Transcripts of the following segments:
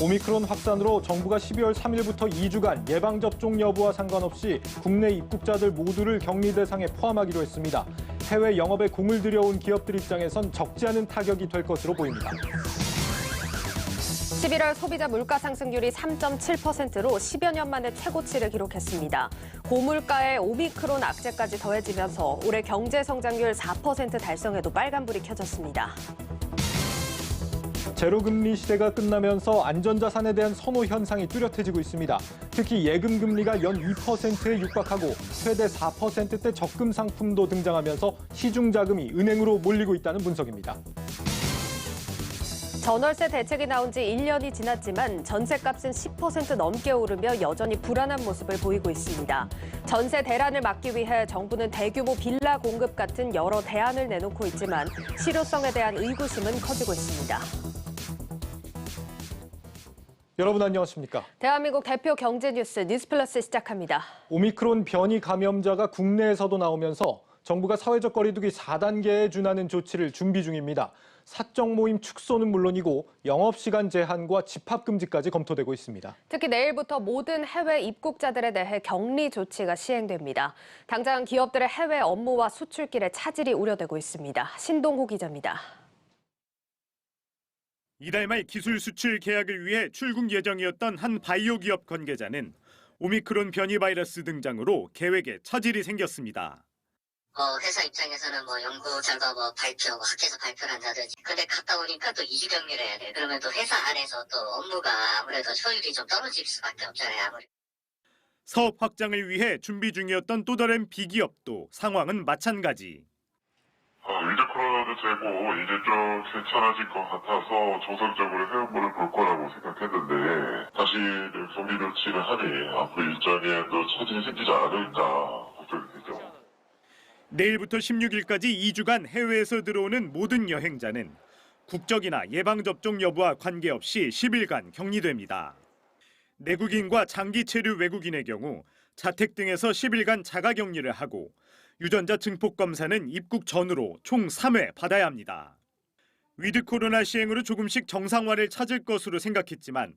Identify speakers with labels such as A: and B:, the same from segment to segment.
A: 오미크론 확산으로 정부가 12월 3일부터 2주간 예방접종 여부와 상관없이 국내 입국자들 모두를 격리 대상에 포함하기로 했습니다. 해외 영업에 공을 들여온 기업들 입장에선 적지 않은 타격이 될 것으로 보입니다.
B: 11월 소비자 물가 상승률이 3.7%로 10여 년 만에 최고치를 기록했습니다. 고물가에 오미크론 악재까지 더해지면서 올해 경제 성장률 4% 달성에도 빨간불이 켜졌습니다.
A: 제로금리 시대가 끝나면서 안전자산에 대한 선호 현상이 뚜렷해지고 있습니다. 특히 예금 금리가 연 2%에 육박하고 최대 4%대 적금 상품도 등장하면서 시중 자금이 은행으로 몰리고 있다는 분석입니다.
B: 전월세 대책이 나온 지 1년이 지났지만 전세값은 10% 넘게 오르며 여전히 불안한 모습을 보이고 있습니다. 전세 대란을 막기 위해 정부는 대규모 빌라 공급 같은 여러 대안을 내놓고 있지만 실효성에 대한 의구심은 커지고 있습니다.
A: 여러분 안녕하십니까?
B: 대한민국 대표 경제 뉴스 뉴스플러스 시작합니다.
A: 오미크론 변이 감염자가 국내에서도 나오면서 정부가 사회적 거리두기 4단계에 준하는 조치를 준비 중입니다. 사적 모임 축소는 물론이고 영업시간 제한과 집합금지까지 검토되고 있습니다.
B: 특히 내일부터 모든 해외 입국자들에 대해 격리 조치가 시행됩니다. 당장 기업들의 해외 업무와 수출길에 차질이 우려되고 있습니다. 신동호 기자입니다.
C: 이달 말 기술 수출 계약을 위해 출국 예정이었던 한 바이오 기업 관계자는 오미크론 변이 바이러스 등장으로 계획에 차질이 생겼습니다.
D: 회사 입장에서는 연구 결과 발표, 학회에서 발표를 한다든지. 근데 갔다 오니까 또 2주 격리를 해야 돼. 그러면 또 회사 안에서 또 업무가 아무래도 효율이 좀 떨어질 수밖에 없잖아요. 아무래도.
C: 사업 확장을 위해 준비 중이었던 또 다른 비기업도 상황은 마찬가지.
E: 위드 코로나도 되고 이제 좀 괜찮아질 것 같아서 정상적으로 회원분을 볼 거라고 생각했는데 다시 격리 조치를 하니 앞으로 일정에 또 차질이 생기지 않을까 걱정이 되죠.
C: 내일부터 16일까지 2주간 해외에서 들어오는 모든 여행자는 국적이나 예방접종 여부와 관계없이 10일간 격리됩니다. 내국인과 장기 체류 외국인의 경우 자택 등에서 10일간 자가격리를 하고 유전자 증폭 검사는 입국 전후로 총 3회 받아야 합니다. 위드 코로나 시행으로 조금씩 정상화를 찾을 것으로 생각했지만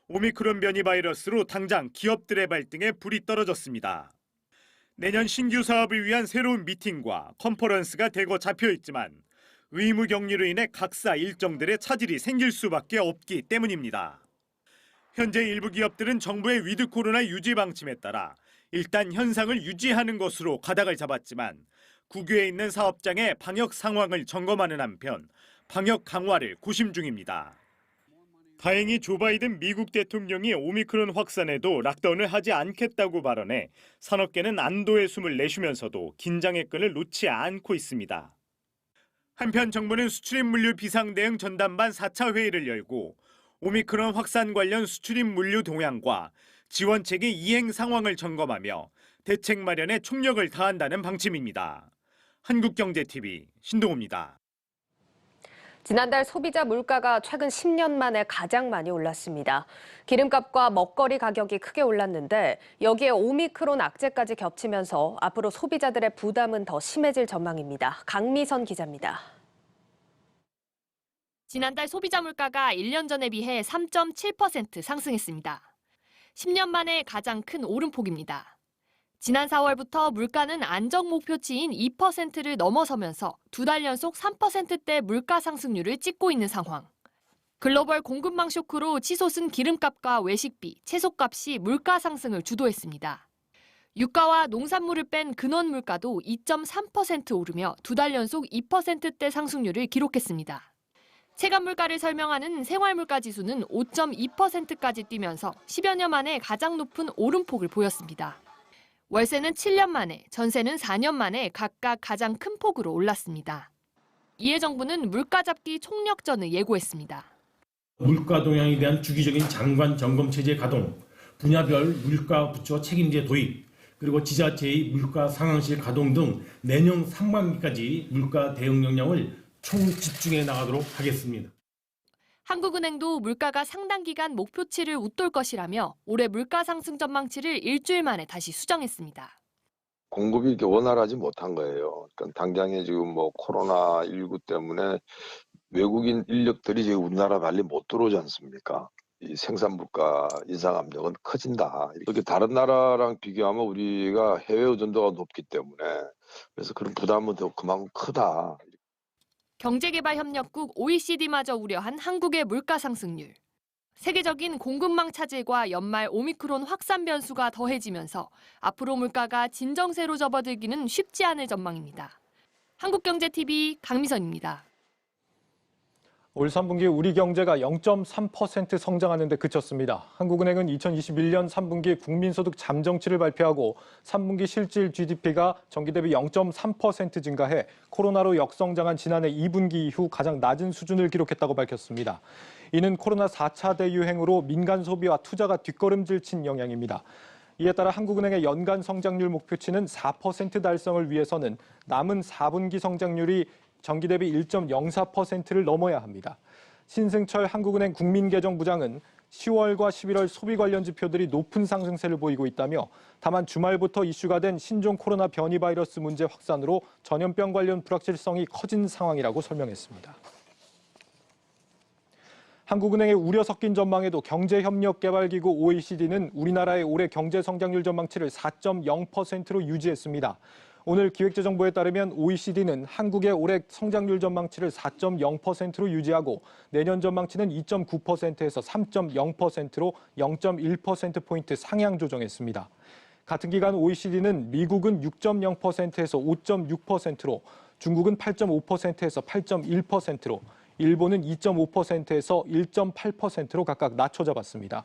C: 오미크론 변이 바이러스로 당장 기업들의 발등에 불이 떨어졌습니다. 내년 신규 사업을 위한 새로운 미팅과 컨퍼런스가 대거 잡혀 있지만 의무 격리로 인해 각사 일정들의 차질이 생길 수밖에 없기 때문입니다. 현재 일부 기업들은 정부의 위드 코로나 유지 방침에 따라 일단 현상을 유지하는 것으로 가닥을 잡았지만 국외에 있는 사업장의 방역 상황을 점검하는 한편 방역 강화를 고심 중입니다. 다행히 조 바이든 미국 대통령이 오미크론 확산에도 락다운을 하지 않겠다고 발언해 산업계는 안도의 숨을 내쉬면서도 긴장의 끈을 놓지 않고 있습니다. 한편 정부는 수출입 물류 비상 대응 전담반 4차 회의를 열고 오미크론 확산 관련 수출입 물류 동향과 지원책의 이행 상황을 점검하며 대책 마련에 총력을 다한다는 방침입니다. 한국경제TV 신동호입니다.
B: 지난달 소비자 물가가 최근 10년 만에 가장 많이 올랐습니다. 기름값과 먹거리 가격이 크게 올랐는데 여기에 오미크론 악재까지 겹치면서 앞으로 소비자들의 부담은 더 심해질 전망입니다. 강미선 기자입니다.
F: 지난달 소비자 물가가 1년 전에 비해 3.7% 상승했습니다. 10년 만에 가장 큰 오름폭입니다. 지난 4월부터 물가는 안정 목표치인 2%를 넘어서면서 두 달 연속 3%대 물가 상승률을 찍고 있는 상황. 글로벌 공급망 쇼크로 치솟은 기름값과 외식비, 채소값이 물가 상승을 주도했습니다. 유가와 농산물을 뺀 근원 물가도 2.3% 오르며 두 달 연속 2%대 상승률을 기록했습니다. 체감 물가를 설명하는 생활물가 지수는 5.2%까지 뛰면서 10여 년 만에 가장 높은 오름폭을 보였습니다. 월세는 7년 만에, 전세는 4년 만에 각각 가장 큰 폭으로 올랐습니다. 이에 정부는 물가 잡기 총력전을 예고했습니다.
G: 물가 동향에 대한 주기적인 장관 점검 체제 가동, 분야별 물가 부처 책임제 도입, 그리고 지자체의 물가 상황실 가동 등 내년 상반기까지 물가 대응 역량을 총집중해 나가도록 하겠습니다.
F: 한국은행도 물가가 상당 기간 목표치를 웃돌 것이라며 올해 물가 상승 전망치를 일주일 만에 다시 수정했습니다.
H: 공급이 이렇게 원활하지 못한 거예요. 그러니까 당장에 지금 코로나19 때문에 외국인 인력들이 지금 우리나라 빨리 못 들어오지 않습니까? 이 생산 물가 인상 압력은 커진다. 이렇게 다른 나라랑 비교하면 우리가 해외 의존도가 높기 때문에 그래서 그런 부담은 더 그만큼 크다.
F: 경제개발협력국 OECD마저 우려한 한국의 물가 상승률. 세계적인 공급망 차질과 연말 오미크론 확산 변수가 더해지면서 앞으로 물가가 진정세로 접어들기는 쉽지 않을 전망입니다. 한국경제TV 강미선입니다.
A: 올 3분기 우리 경제가 0.3% 성장하는 데 그쳤습니다. 한국은행은 2021년 3분기 국민소득 잠정치를 발표하고 3분기 실질 GDP가 전기 대비 0.3% 증가해 코로나로 역성장한 지난해 2분기 이후 가장 낮은 수준을 기록했다고 밝혔습니다. 이는 코로나 4차 대유행으로 민간 소비와 투자가 뒷걸음질 친 영향입니다. 이에 따라 한국은행의 연간 성장률 목표치는 4% 달성을 위해서는 남은 4분기 성장률이 전기 대비 1.04%를 넘어야 합니다. 신승철 한국은행 국민계정부장은 10월과 11월 소비 관련 지표들이 높은 상승세를 보이고 있다며 다만 주말부터 이슈가 된 신종 코로나 변이 바이러스 문제 확산으로 전염병 관련 불확실성이 커진 상황이라고 설명했습니다. 한국은행의 우려 섞인 전망에도 경제협력개발기구 OECD는 우리나라의 올해 경제 성장률 전망치를 4.0%로 유지했습니다. 오늘 기획재정부에 따르면 OECD는 한국의 올해 성장률 전망치를 4.0%로 유지하고 내년 전망치는 2.9%에서 3.0%로 0.1%포인트 상향 조정했습니다. 같은 기간 OECD는 미국은 6.0%에서 5.6%로, 중국은 8.5%에서 8.1%로, 일본은 2.5%에서 1.8%로 각각 낮춰 잡았습니다.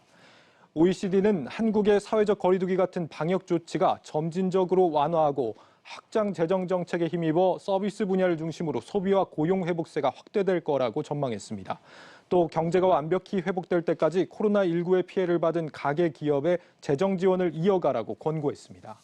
A: OECD는 한국의 사회적 거리두기 같은 방역 조치가 점진적으로 완화하고 확장 재정 정책에 힘입어 서비스 분야를 중심으로 소비와 고용 회복세가 확대될 거라고 전망했습니다. 또 경제가 완벽히 회복될 때까지 코로나19의 피해를 받은 가계 기업의 재정 지원을 이어가라고 권고했습니다.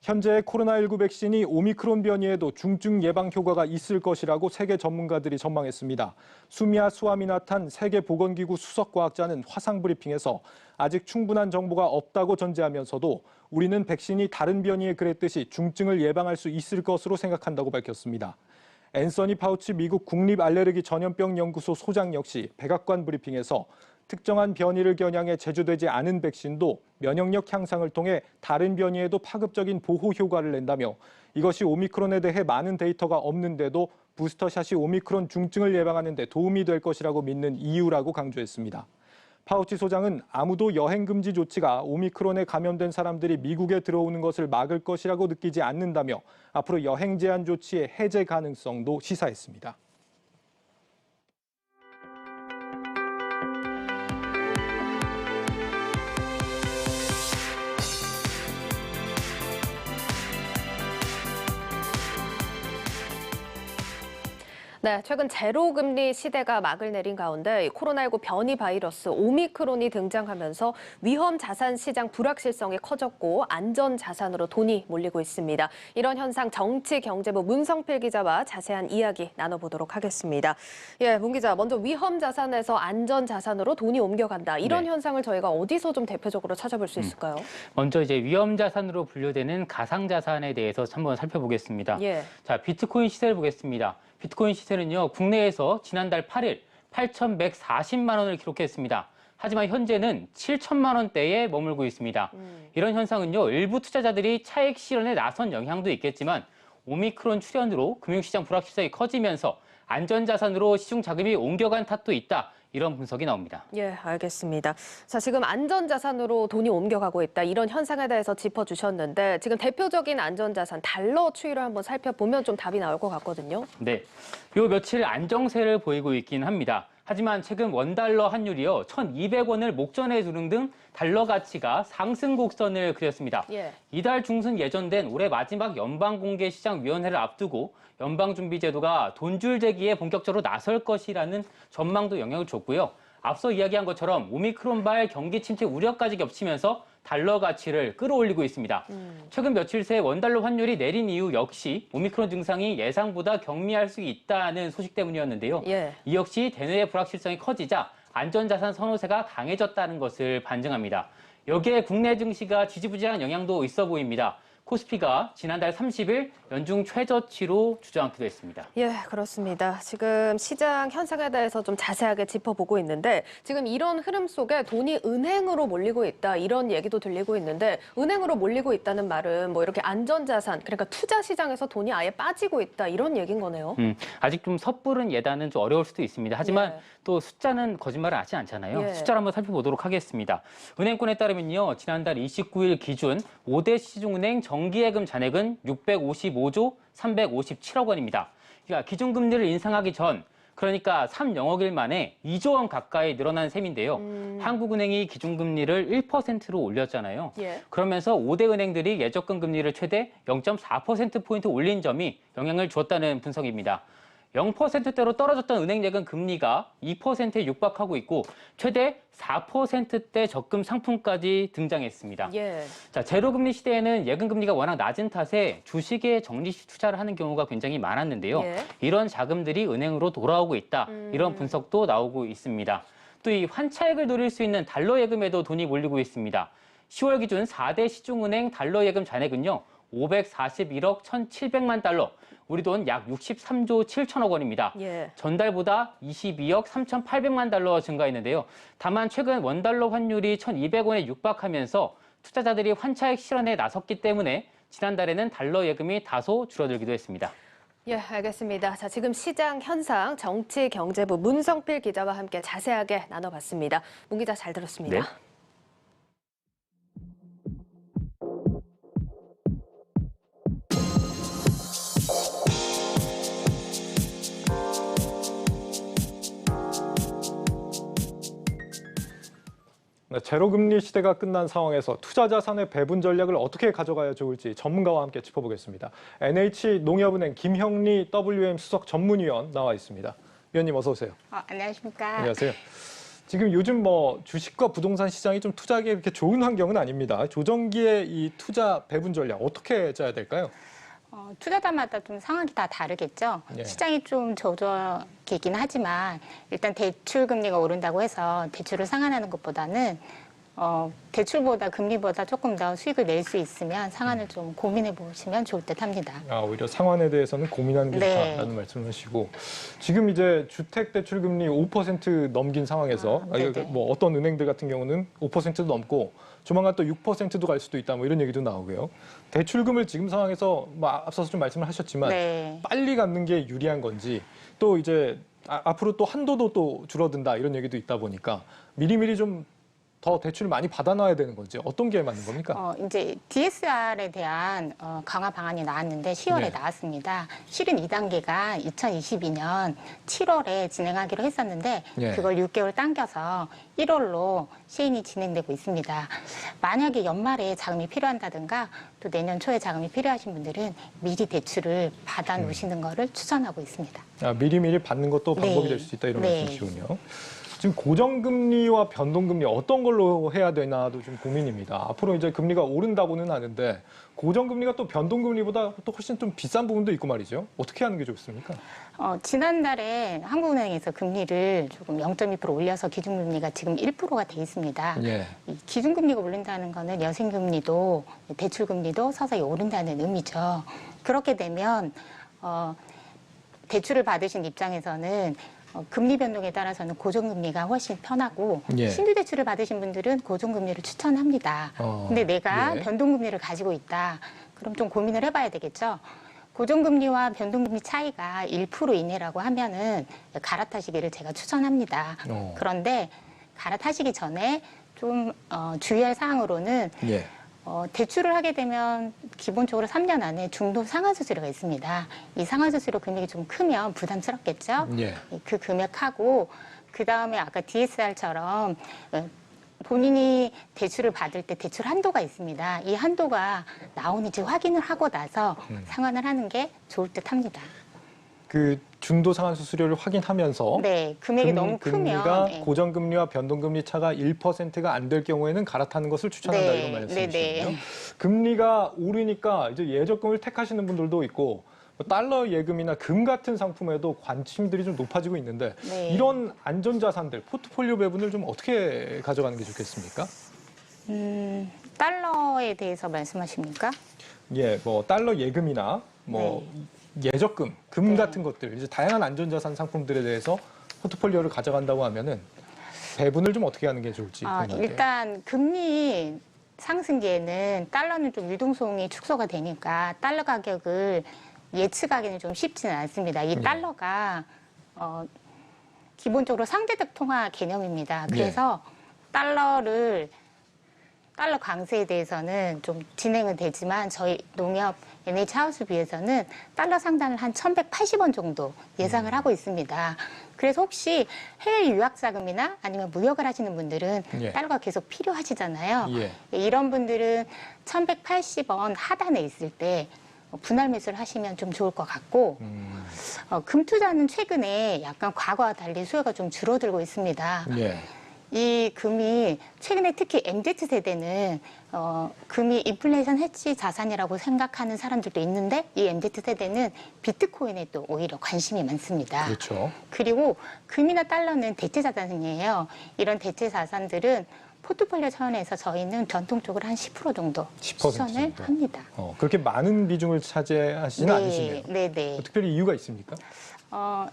A: 현재 코로나19 백신이 오미크론 변이에도 중증 예방 효과가 있을 것이라고 세계 전문가들이 전망했습니다. 수미아 수아미나탄 세계보건기구 수석과학자는 화상브리핑에서 아직 충분한 정보가 없다고 전제하면서도 우리는 백신이 다른 변이에 그랬듯이 중증을 예방할 수 있을 것으로 생각한다고 밝혔습니다. 앤서니 파우치 미국 국립알레르기 전염병 연구소 소장 역시 백악관 브리핑에서 특정한 변이를 겨냥해 제조되지 않은 백신도 면역력 향상을 통해 다른 변이에도 파급적인 보호 효과를 낸다며 이것이 오미크론에 대해 많은 데이터가 없는데도 부스터샷이 오미크론 중증을 예방하는 데 도움이 될 것이라고 믿는 이유라고 강조했습니다. 파우치 소장은 아무도 여행 금지 조치가 오미크론에 감염된 사람들이 미국에 들어오는 것을 막을 것이라고 느끼지 않는다며 앞으로 여행 제한 조치의 해제 가능성도 시사했습니다.
B: 네, 최근 제로금리 시대가 막을 내린 가운데 코로나19 변이 바이러스 오미크론이 등장하면서 위험 자산 시장 불확실성이 커졌고 안전 자산으로 돈이 몰리고 있습니다. 이런 현상 정치경제부 문성필 기자와 자세한 이야기 나눠보도록 하겠습니다. 예, 문 기자, 먼저 위험 자산에서 안전 자산으로 돈이 옮겨간다. 이런 현상을 저희가 어디서 좀 대표적으로 찾아볼 수 있을까요?
I: 먼저 이제 위험 자산으로 분류되는 가상 자산에 대해서 한번 살펴보겠습니다.
B: 예.
I: 자, 비트코인 시세를 보겠습니다. 비트코인 시세는요, 국내에서 지난달 8일 8,140만 원을 기록했습니다. 하지만 현재는 7천만 원대에 머물고 있습니다. 이런 현상은요, 일부 투자자들이 차익 실현에 나선 영향도 있겠지만 오미크론 출현으로 금융시장 불확실성이 커지면서 안전자산으로 시중 자금이 옮겨간 탓도 있다. 이런 분석이 나옵니다.
B: 예, 알겠습니다. 자, 지금 안전자산으로 돈이 옮겨가고 있다. 이런 현상에 대해서 짚어주셨는데 지금 대표적인 안전자산 달러 추이를 한번 살펴보면 좀 답이 나올 것 같거든요.
I: 네, 요 며칠 안정세를 보이고 있긴 합니다. 하지만 최근 원달러 환율이요 1,200원을 목전에 두는 등 달러 가치가 상승 곡선을 그렸습니다.
B: 예.
I: 이달 중순 예정된 올해 마지막 연방공개시장위원회를 앞두고 연방준비제도가 돈줄 제기에 본격적으로 나설 것이라는 전망도 영향을 줬고요. 앞서 이야기한 것처럼 오미크론발 경기 침체 우려까지 겹치면서 달러 가치를 끌어올리고 있습니다. 최근 며칠 새 원달러 환율이 내린 이유 역시 오미크론 증상이 예상보다 경미할 수 있다는 소식 때문이었는데요.
B: 예.
I: 이 역시 대내의 불확실성이 커지자 안전자산 선호세가 강해졌다는 것을 반증합니다. 여기에 국내 증시가 지지부진한 영향도 있어 보입니다. 코스피가 지난달 30일 연중 최저치로 주저앉기도 했습니다.
B: 예, 그렇습니다. 지금 시장 현상에 대해서 좀 자세하게 짚어보고 있는데 지금 이런 흐름 속에 돈이 은행으로 몰리고 있다 이런 얘기도 들리고 있는데 은행으로 몰리고 있다는 말은 뭐 이렇게 안전자산 그러니까 투자 시장에서 돈이 아예 빠지고 있다 이런 얘기인 거네요.
I: 아직 좀 섣부른 예단은 좀 어려울 수도 있습니다. 하지만
B: 예.
I: 또 숫자는 거짓말을 하지 않잖아요.
B: 예.
I: 숫자를 한번 살펴보도록 하겠습니다. 은행권에 따르면요. 지난달 29일 기준 5대 시중은행 정기예금 잔액은 655조 357억 원입니다. 그러니까 기준금리를 인상하기 전 그러니까 3영억일 만에 2조 원 가까이 늘어난 셈인데요. 한국은행이 기준금리를 1%로 올렸잖아요.
B: 예.
I: 그러면서 5대 은행들이 예적금 금리를 최대 0.4%포인트 올린 점이 영향을 줬다는 분석입니다. 0%대로 떨어졌던 은행 예금 금리가 2%에 육박하고 있고 최대 4%대 적금 상품까지 등장했습니다.
B: 예.
I: 자, 제로금리 시대에는 예금 금리가 워낙 낮은 탓에 주식에 적리식 투자를 하는 경우가 굉장히 많았는데요.
B: 예.
I: 이런 자금들이 은행으로 돌아오고 있다. 이런 분석도 나오고 있습니다. 또 이 환차익을 노릴 수 있는 달러 예금에도 돈이 몰리고 있습니다. 10월 기준 4대 시중은행 달러 예금 잔액은요. 541억 1,700만 달러, 우리 돈 약 63조 7천억 원입니다.
B: 예.
I: 전달보다 22억 3,800만 달러 증가했는데요. 다만 최근 원달러 환율이 1,200원에 육박하면서 투자자들이 환차익 실현에 나섰기 때문에 지난달에는 달러 예금이 다소 줄어들기도 했습니다.
B: 예, 알겠습니다. 자, 지금 시장 현상 정치경제부 문성필 기자와 함께 자세하게 나눠봤습니다. 문 기자 잘 들었습니다.
I: 네.
A: 네, 제로금리 시대가 끝난 상황에서 투자 자산의 배분 전략을 어떻게 가져가야 좋을지 전문가와 함께 짚어보겠습니다. NH농협은행 김형리 WM 수석 전문위원 나와 있습니다. 위원님 어서 오세요.
J: 안녕하십니까.
A: 안녕하세요. 지금 요즘 뭐 주식과 부동산 시장이 좀 투자하기 이렇게 좋은 환경은 아닙니다. 조정기의 이 투자 배분 전략 어떻게 짜야 될까요?
J: 투자자마다 좀 상황이 다 다르겠죠.
A: 예.
J: 시장이 좀 저조하긴 하지만 일단 대출 금리가 오른다고 해서 대출을 상환하는 것보다는 대출보다 금리보다 조금 더 수익을 낼 수 있으면 상환을 좀 고민해 보시면 좋을 듯 합니다.
A: 오히려 상환에 대해서는 고민하는 게
J: 네.
A: 좋다라는 말씀을 하시고 지금 이제 주택 대출 금리 5% 넘긴 상황에서
J: 네네.
A: 뭐 어떤 은행들 같은 경우는 5%도 넘고 조만간 또 6%도 갈 수도 있다 뭐 이런 얘기도 나오고요. 대출금을 지금 상황에서 뭐 앞서서 좀 말씀을 하셨지만
J: 네.
A: 빨리 갖는 게 유리한 건지 또 이제 앞으로 또 한도도 또 줄어든다 이런 얘기도 있다 보니까 미리미리 좀 더 대출을 많이 받아놔야 되는 건지 어떤 게 맞는 겁니까?
J: 이제 DSR에 대한 강화 방안이 나왔는데 10월에
A: 네.
J: 나왔습니다. 실은 2단계가 2022년 7월에 진행하기로 했었는데
A: 예.
J: 그걸 6개월 당겨서 1월로 시행이 진행되고 있습니다. 만약에 연말에 자금이 필요한다든가 또 내년 초에 자금이 필요하신 분들은 미리 대출을 받아 놓으시는 거를 추천하고 있습니다.
A: 미리미리 받는 것도 방법이
J: 네.
A: 될 수 있다 이런
J: 네.
A: 말씀이시군요. 지금 고정금리와 변동금리 어떤 걸로 해야 되나도 좀 고민입니다. 앞으로 이제 금리가 오른다고는 하는데 고정금리가 또 변동금리보다 또 훨씬 좀 비싼 부분도 있고 말이죠. 어떻게 하는 게 좋습니까?
J: 지난달에 한국은행에서 금리를 조금 0.2% 올려서 기준금리가 지금 1%가 돼 있습니다.
A: 예.
J: 이 기준금리가 오른다는 거는 여신금리도 대출금리도 서서히 오른다는 의미죠. 그렇게 되면 대출을 받으신 입장에서는 금리 변동에 따라서는 고정금리가 훨씬 편하고
A: 예.
J: 신규대출을 받으신 분들은 고정금리를 추천합니다. 근데 내가
A: 예.
J: 변동금리를 가지고 있다. 그럼 좀 고민을 해봐야 되겠죠. 고정금리와 변동금리 차이가 1% 이내라고 하면은 갈아타시기를 제가 추천합니다. 그런데 갈아타시기 전에 좀 주의할 사항으로는
A: 예.
J: 대출을 하게 되면 기본적으로 3년 안에 중도 상환수수료가 있습니다. 이 상환수수료 금액이 좀 크면 부담스럽겠죠?
A: 예.
J: 그 금액하고 그다음에 아까 DSR처럼 본인이 대출을 받을 때 대출 한도가 있습니다. 이 한도가 나오는지 확인을 하고 나서 상환을 하는 게 좋을 듯 합니다.
A: 그 중도 상환 수수료를 확인하면서
J: 네, 금액이 너무
A: 금리가
J: 크면 네.
A: 고정금리와 변동금리 차가 1%가 안 될 경우에는 갈아타는 것을 추천한다
J: 네,
A: 이런 말씀이시군요.
J: 네.
A: 금리가 오르니까 이제 예적금을 택하시는 분들도 있고 달러 예금이나 금 같은 상품에도 관심들이 좀 높아지고 있는데
J: 네.
A: 이런 안전자산들 포트폴리오 배분을 좀 어떻게 가져가는 게 좋겠습니까?
J: 달러에 대해서 말씀하십니까?
A: 예, 뭐 달러 예금이나 뭐 예적금, 금 같은 것들, 이제 다양한 안전자산 상품들에 대해서 포트폴리오를 가져간다고 하면은 배분을 좀 어떻게 하는 게 좋을지 궁금한데요.
J: 일단 금리 상승기에는 달러는 좀 유동성이 축소가 되니까 달러 가격을 예측하기는 좀 쉽지는 않습니다. 이 달러가 기본적으로 상대적 통화 개념입니다. 그래서 달러 강세에 대해서는 좀 진행은 되지만 저희 농협 NH하우스비에서는 달러 상단을 한 1,180원 정도 예상을 하고 있습니다. 그래서 혹시 해외 유학 자금이나 아니면 무역을 하시는 분들은 달러가 계속 필요하시잖아요. 이런 분들은 1,180원 하단에 있을 때 분할 매수를 하시면 좀 좋을 것 같고 금 투자는 최근에 약간 과거와 달리 수요가 좀 줄어들고 있습니다. 이 금이 최근에 특히 MZ세대는 금이 인플레이션 해지 자산이라고 생각하는 사람들도 있는데 이 MZ세대는 비트코인에 또 오히려 관심이 많습니다.
A: 그렇죠.
J: 그리고 금이나 달러는 대체 자산이에요. 이런 대체 자산들은 포트폴리오 차원에서 저희는 전통적으로 한 10% 정도
A: 10%
J: 추천을
A: 정도.
J: 합니다.
A: 그렇게 많은 비중을 차지하지는 않으시네요.
J: 네네.
A: 특별히 이유가 있습니까?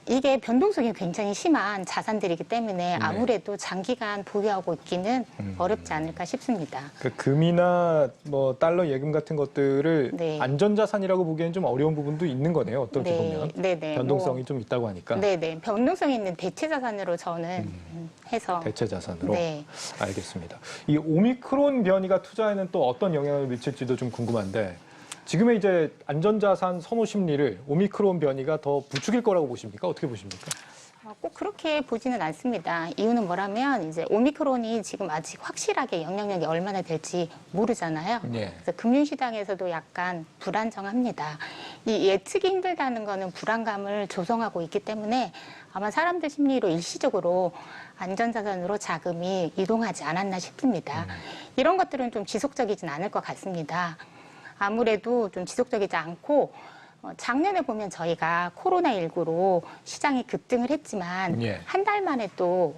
J: 이게 변동성이 굉장히 심한 자산들이기 때문에 아무래도 장기간 보유하고 있기는 어렵지 않을까 싶습니다.
A: 그 금이나 뭐 달러 예금 같은 것들을 안전자산이라고 보기에는 좀 어려운 부분도 있는 거네요. 어떻게 보면. 변동성이 좀 있다고 하니까.
J: 네네. 변동성이 있는 대체 자산으로 저는 해서.
A: 대체 자산으로. 알겠습니다. 이 오미크론 변이가 투자에는 또 어떤 영향을 미칠지도 좀 궁금한데 지금의 이제 안전자산 선호 심리를 오미크론 변이가 더 부추길 거라고 보십니까? 어떻게 보십니까?
J: 꼭 그렇게 보지는 않습니다. 이유는 뭐라면 이제 오미크론이 지금 아직 확실하게 영향력이 얼마나 될지 모르잖아요. 그래서 금융시장에서도 약간 불안정합니다. 이 예측이 힘들다는 거는 불안감을 조성하고 있기 때문에 아마 사람들 심리로 일시적으로 안전자산으로 자금이 이동하지 않았나 싶습니다. 이런 것들은 좀 지속적이진 않을 것 같습니다. 아무래도 좀 지속적이지 않고 작년에 보면 저희가 코로나19로 시장이 급등을 했지만 한 달 만에 또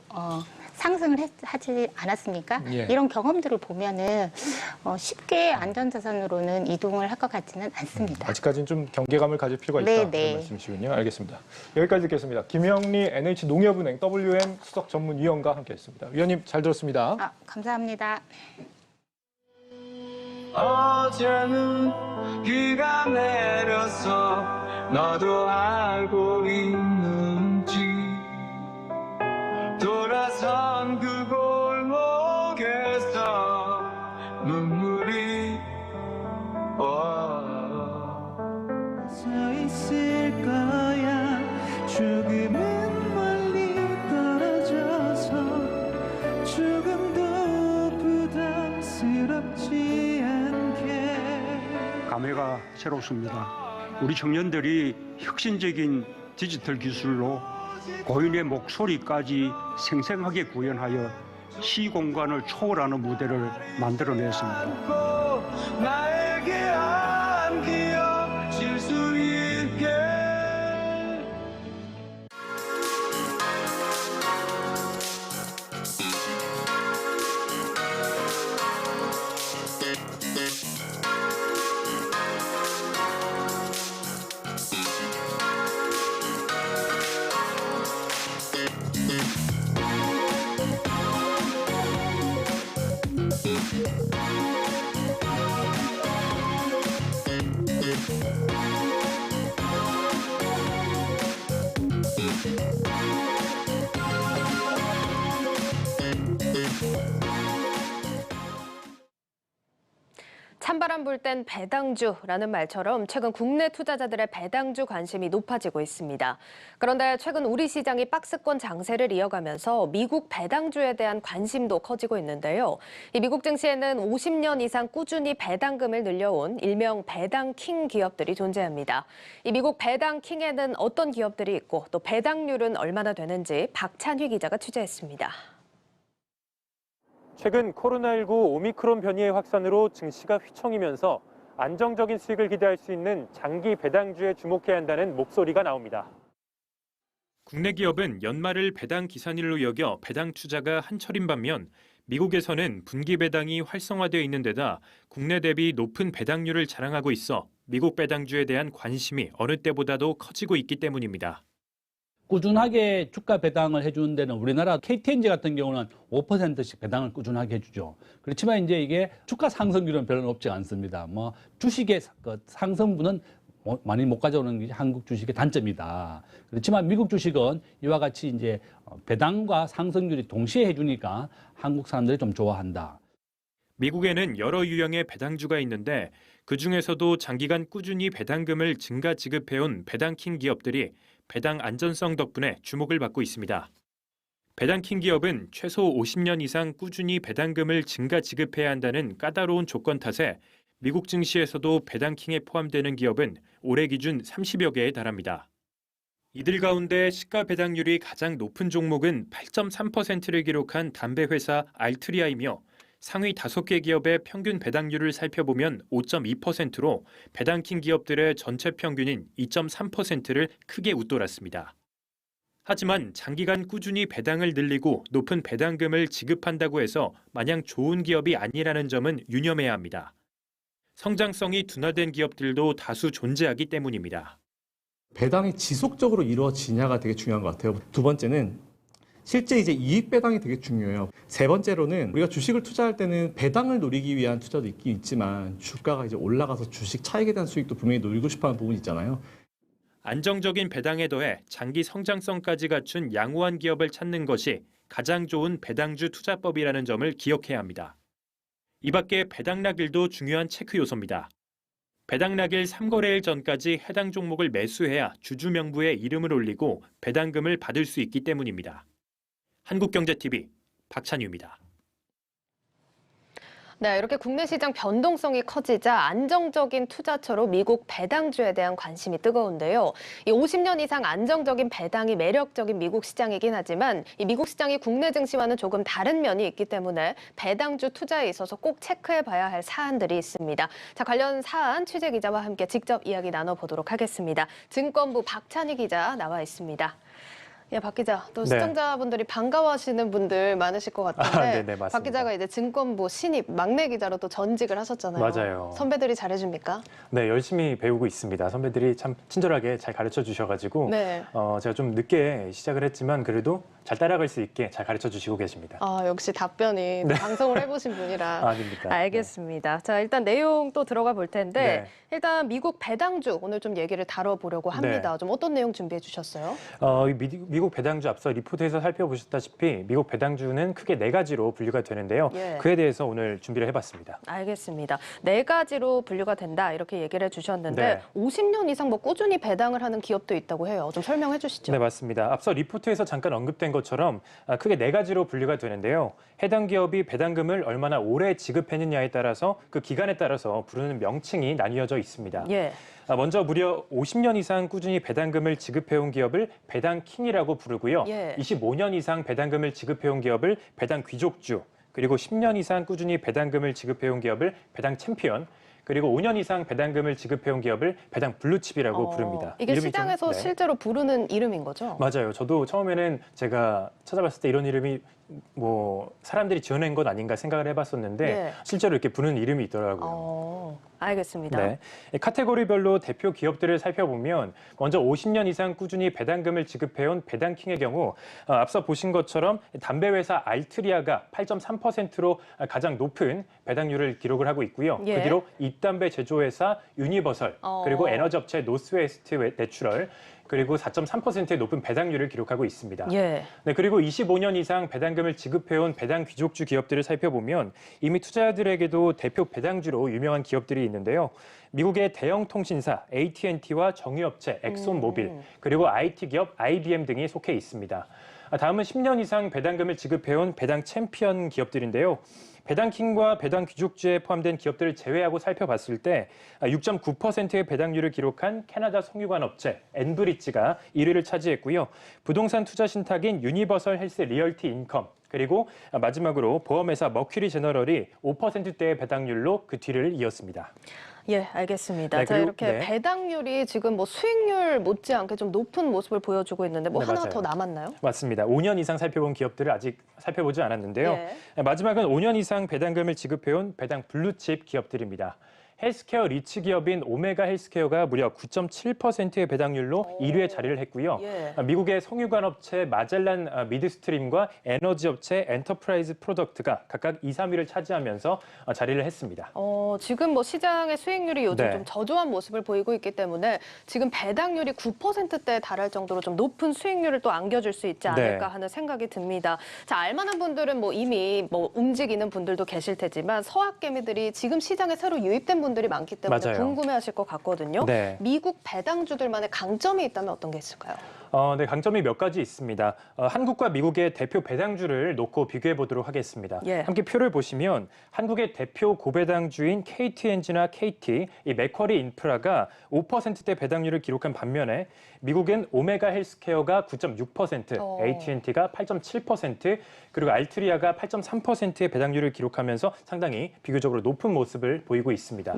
J: 상승을 하지 않았습니까? 이런 경험들을 보면은 쉽게 안전자산으로는 이동을 할 것 같지는 않습니다.
A: 아직까지는 좀 경계감을 가질 필요가 있다. 그런 말씀이시군요. 알겠습니다. 여기까지 듣겠습니다. 김영리 NH농협은행 WM 수석 전문위원과 함께했습니다. 위원님 잘 들었습니다.
J: 감사합니다.
K: 어제는 비가 내렸어 너도 알고 있는지 돌아선 그 골목에서 눈물이 서 있을 거야 죽음은 멀리 떨어져서 죽음도 부담스럽지
L: 감회가 새롭습니다. 우리 청년들이 혁신적인 디지털 기술로 고인의 목소리까지 생생하게 구현하여 시공간을 초월하는 무대를 만들어냈습니다.
K: 나에게 안기어질 수 있게
B: 찬바람 불 땐 배당주라는 말처럼 최근 국내 투자자들의 배당주 관심이 높아지고 있습니다. 그런데 최근 우리 시장이 박스권 장세를 이어가면서 미국 배당주에 대한 관심도 커지고 있는데요. 이 미국 증시에는 50년 이상 꾸준히 배당금을 늘려온 일명 배당킹 기업들이 존재합니다. 이 미국 배당킹에는 어떤 기업들이 있고 또 배당률은 얼마나 되는지 박찬휘 기자가 취재했습니다.
M: 최근 코로나19 오미크론 변이의 확산으로 증시가 휘청이면서 안정적인 수익을 기대할 수 있는 장기 배당주에 주목해야 한다는 목소리가 나옵니다.
N: 국내 기업은 연말을 배당 기산일로 여겨 배당 투자가 한철인 반면 미국에서는 분기 배당이 활성화되어 있는 데다 국내 대비 높은 배당률을 자랑하고 있어 미국 배당주에 대한 관심이 어느 때보다도 커지고 있기 때문입니다.
O: 꾸준하게 주가 배당을 해주는 데는 우리나라 KTNG 같은 경우는 5%씩 배당을 꾸준하게 해주죠. 그렇지만 이제 이게 주가 상승률은 별로 높지 않습니다. 뭐 주식의 상승분은 많이 못 가져오는 게 한국 주식의 단점이다. 그렇지만 미국 주식은 이와 같이 이제 배당과 상승률이 동시에 해주니까 한국 사람들이 좀 좋아한다.
N: 미국에는 여러 유형의 배당주가 있는데 그중에서도 장기간 꾸준히 배당금을 증가 지급해온 배당킹 기업들이 배당 안전성 덕분에 주목을 받고 있습니다. 배당킹 기업은 최소 50년 이상 꾸준히 배당금을 증가 지급해야 한다는 까다로운 조건 탓에 미국 증시에서도 배당킹에 포함되는 기업은 올해 기준 30여 개에 달합니다. 이들 가운데 시가 배당률이 가장 높은 종목은 8.3%를 기록한 담배 회사 알트리아이며 상위 5개 기업의 평균 배당률을 살펴보면 5.2%로 배당킹 기업들의 전체 평균인 2.3%를 크게 웃돌았습니다. 하지만 장기간 꾸준히 배당을 늘리고 높은 배당금을 지급한다고 해서 마냥 좋은 기업이 아니라는 점은 유념해야 합니다. 성장성이 둔화된 기업들도 다수 존재하기 때문입니다.
P: 배당이 지속적으로 이루어지냐가 되게 중요한 것 같아요. 두 번째는 실제 이제 이익 배당이 되게 중요해요. 세 번째로는 우리가 주식을 투자할 때는 배당을 노리기 위한 투자도 있긴 있지만 주가가 이제 올라가서 주식 차익에 대한 수익도 분명히 노리고 싶어하는 부분이 있잖아요.
N: 안정적인 배당에 더해 장기 성장성까지 갖춘 양호한 기업을 찾는 것이 가장 좋은 배당주 투자법이라는 점을 기억해야 합니다. 이 밖에 배당락일도 중요한 체크 요소입니다. 배당락일 3거래일 전까지 해당 종목을 매수해야 주주 명부에 이름을 올리고 배당금을 받을 수 있기 때문입니다. 한국경제TV 박찬유입니다.
B: 네, 이렇게 국내 시장 변동성이 커지자 안정적인 투자처로 미국 배당주에 대한 관심이 뜨거운데요. 이 50년 이상 안정적인 배당이 매력적인 미국 시장이긴 하지만 이 미국 시장이 국내 증시와는 조금 다른 면이 있기 때문에 배당주 투자에 있어서 꼭 체크해봐야 할 사안들이 있습니다. 자, 관련 사안 취재 기자와 함께 직접 이야기 나눠보도록 하겠습니다. 증권부 박찬희 기자 나와 있습니다. 예, 박 기자, 또 시청자분들이 반가워하시는 분들 많으실 것 같은데
M: 네네, 맞습니다.
B: 박 기자가 이제 증권부 신입 막내 기자로 또 전직을 하셨잖아요.
M: 맞아요.
B: 선배들이 잘해줍니까?
M: 네, 열심히 배우고 있습니다. 선배들이 참 친절하게 잘 가르쳐 주셔가지고
B: 네.
M: 제가 좀 늦게 시작을 했지만 그래도 잘 따라갈 수 있게 잘 가르쳐 주시고 계십니다.
B: 아, 역시 답변이 방송을 해보신 분이라.
M: 아닙니다.
B: 알겠습니다. 자, 일단 내용 또 들어가 볼 텐데 일단 미국 배당주 오늘 좀 얘기를 다뤄보려고 합니다. 좀 어떤 내용 준비해 주셨어요?
M: 미국 배당주 앞서 리포트에서 살펴보셨다시피 미국 배당주는 크게 4가지로 분류가 되는데요. 그에 대해서 오늘 준비를 해봤습니다.
B: 알겠습니다. 4가지로 분류가 된다 이렇게 얘기를 해주셨는데 50년 이상 뭐 꾸준히 배당을 하는 기업도 있다고 해요. 좀 설명해 주시죠.
M: 네, 맞습니다. 앞서 리포트에서 잠깐 언급된 것처럼 크게 4가지로 분류가 되는데요. 해당 기업이 배당금을 얼마나 오래 지급했느냐에 따라서 그 기간에 따라서 부르는 명칭이 나뉘어져 있습니다. 먼저 무려 50년 이상 꾸준히 배당금을 지급해온 기업을 배당킹이라고 부르고요. 25년 이상 배당금을 지급해온 기업을 배당 귀족주, 그리고 10년 이상 꾸준히 배당금을 지급해온 기업을 배당 챔피언, 그리고 5년 이상 배당금을 지급해온 기업을 배당 블루칩이라고 부릅니다.
B: 이게 시장에서 실제로 부르는 이름인 거죠?
M: 맞아요. 저도 처음에는 제가 찾아봤을 때 이런 이름이 뭐 사람들이 지어낸 것 아닌가 생각을 해봤었는데 실제로 이렇게 부르는 이름이 있더라고요.
B: 알겠습니다.
M: 카테고리별로 대표 기업들을 살펴보면 먼저 50년 이상 꾸준히 배당금을 지급해온 배당킹의 경우 앞서 보신 것처럼 담배 회사 알트리아가 8.3%로 가장 높은 배당률을 기록을 하고 있고요. 그 뒤로 입담배 제조회사 유니버설, 그리고 에너지 업체 노스웨스트 내추럴, 그리고 4.3%의 높은 배당률을 기록하고 있습니다. 그리고 25년 이상 배당금을 지급해온 배당 귀족주 기업들을 살펴보면 이미 투자자들에게도 대표 배당주로 유명한 기업들이 있는데요. 미국의 대형 통신사 AT&T와 정유업체 엑손모빌, 그리고 IT 기업 IBM 등이 속해 있습니다. 다음은 10년 이상 배당금을 지급해온 배당 챔피언 기업들인데요. 배당킹과 배당 귀족주에 포함된 기업들을 제외하고 살펴봤을 때 6.9%의 배당률을 기록한 캐나다 성유관 업체 엔브리지가 1위를 차지했고요. 부동산 투자 신탁인 유니버설 헬스 리얼티 인컴, 그리고 마지막으로 보험회사 머큐리 제너럴이 5%대의 배당률로 그 뒤를 이었습니다.
B: 예, 알겠습니다.
N: 네,
B: 자,
N: 그리고-
B: 이렇게
N: 네.
B: 배당률이 지금 뭐 수익률 못지않게 좀 높은 모습을 보여주고 있는데 뭐
N: 네,
B: 하나
N: 맞아요.
B: 더 남았나요?
N: 맞습니다. 5년 이상 살펴본 기업들을 아직 살펴보지 않았는데요. 마지막은 5년 이상 배당금을 지급해온 배당 블루칩 기업들입니다. 헬스케어 리츠 기업인 오메가 헬스케어가 무려 9.7%의 배당률로 1위에 자리를 했고요. 미국의 성유관 업체 마젤란 미드스트림과 에너지 업체 엔터프라이즈 프로덕트가 각각 2, 3위를 차지하면서 자리를 했습니다.
B: 지금 뭐 시장의 수익률이 요즘
N: 네.
B: 좀 저조한 모습을 보이고 있기 때문에 지금 배당률이 9%대에 달할 정도로 좀 높은 수익률을 또 안겨줄 수 있지 않을까
N: 네.
B: 하는 생각이 듭니다. 자, 알만한 분들은 뭐 이미 뭐 움직이는 분들도 계실 테지만 서학개미들이 지금 시장에 새로 유입된 분들이 많기 때문에
N: 맞아요.
B: 궁금해하실 것 같거든요.
N: 네.
B: 미국 배당주들만의 강점이 있다면 어떤 게 있을까요?
N: 네, 강점이 몇 가지 있습니다. 한국과 미국의 대표 배당주를 놓고 비교해 보도록 하겠습니다. 함께 표를 보시면 한국의 대표 고배당주인 KTNG나 KT, 이 맥쿼리 인프라가 5%대 배당률을 기록한 반면에 미국은 오메가 헬스케어가 9.6%, AT&T가 8.7%, 그리고 알트리아가 8.3%의 배당률을 기록하면서 상당히 비교적으로 높은 모습을 보이고 있습니다.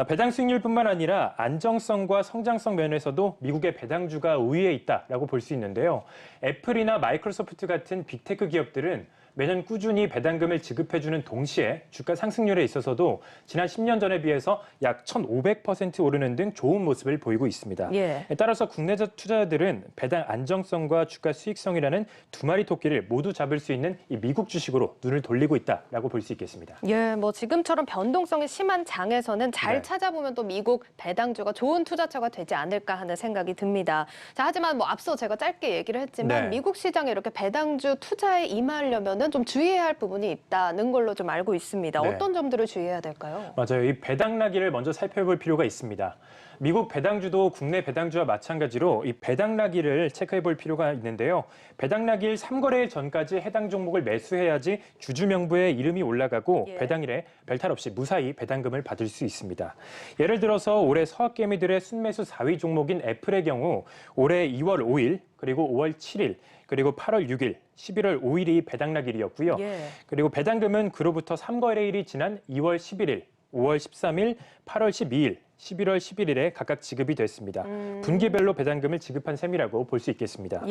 N: 배당 수익률뿐만 아니라 안정성과 성장성 면에서도 미국의 배당주가 우위에 있다라고 볼 수 있는데요. 애플이나 마이크로소프트 같은 빅테크 기업들은 매년 꾸준히 배당금을 지급해주는 동시에 주가 상승률에 있어서도 지난 10년 전에 비해서 약 1,500% 오르는 등 좋은 모습을 보이고 있습니다. 따라서 국내적 투자자들은 배당 안정성과 주가 수익성이라는 두 마리 토끼를 모두 잡을 수 있는 이 미국 주식으로 눈을 돌리고 있다라고 볼 수 있겠습니다.
B: 뭐 지금처럼 변동성이 심한 장에서는 잘 찾아보면 또 미국 배당주가 좋은 투자처가 되지 않을까 하는 생각이 듭니다. 자, 하지만 뭐 앞서 제가 짧게 얘기를 했지만 미국 시장에 이렇게 배당주 투자에 임하려면 좀 주의해야 할 부분이 있다는 걸로 좀 알고 있습니다. 어떤 점들을 주의해야 될까요?
N: 맞아요. 이 배당라기를 먼저 살펴볼 필요가 있습니다. 미국 배당주도 국내 배당주와 마찬가지로 이 배당라기를 체크해 볼 필요가 있는데요. 배당라기일 3거래일 전까지 해당 종목을 매수해야지 주주 명부에 이름이 올라가고 배당일에 별탈 없이 무사히 배당금을 받을 수 있습니다. 예를 들어서 올해 서학개미들의 순매수 4위 종목인 애플의 경우 올해 2월 5일, 그리고 5월 7일, 그리고 8월 6일, 11월 5일이 배당락일이었고요. 그리고 배당금은 그로부터 3거래일이 지난 2월 11일, 5월 13일, 8월 12일, 11월 11일에 각각 지급이 됐습니다. 분기별로 배당금을 지급한 셈이라고 볼 수 있겠습니다.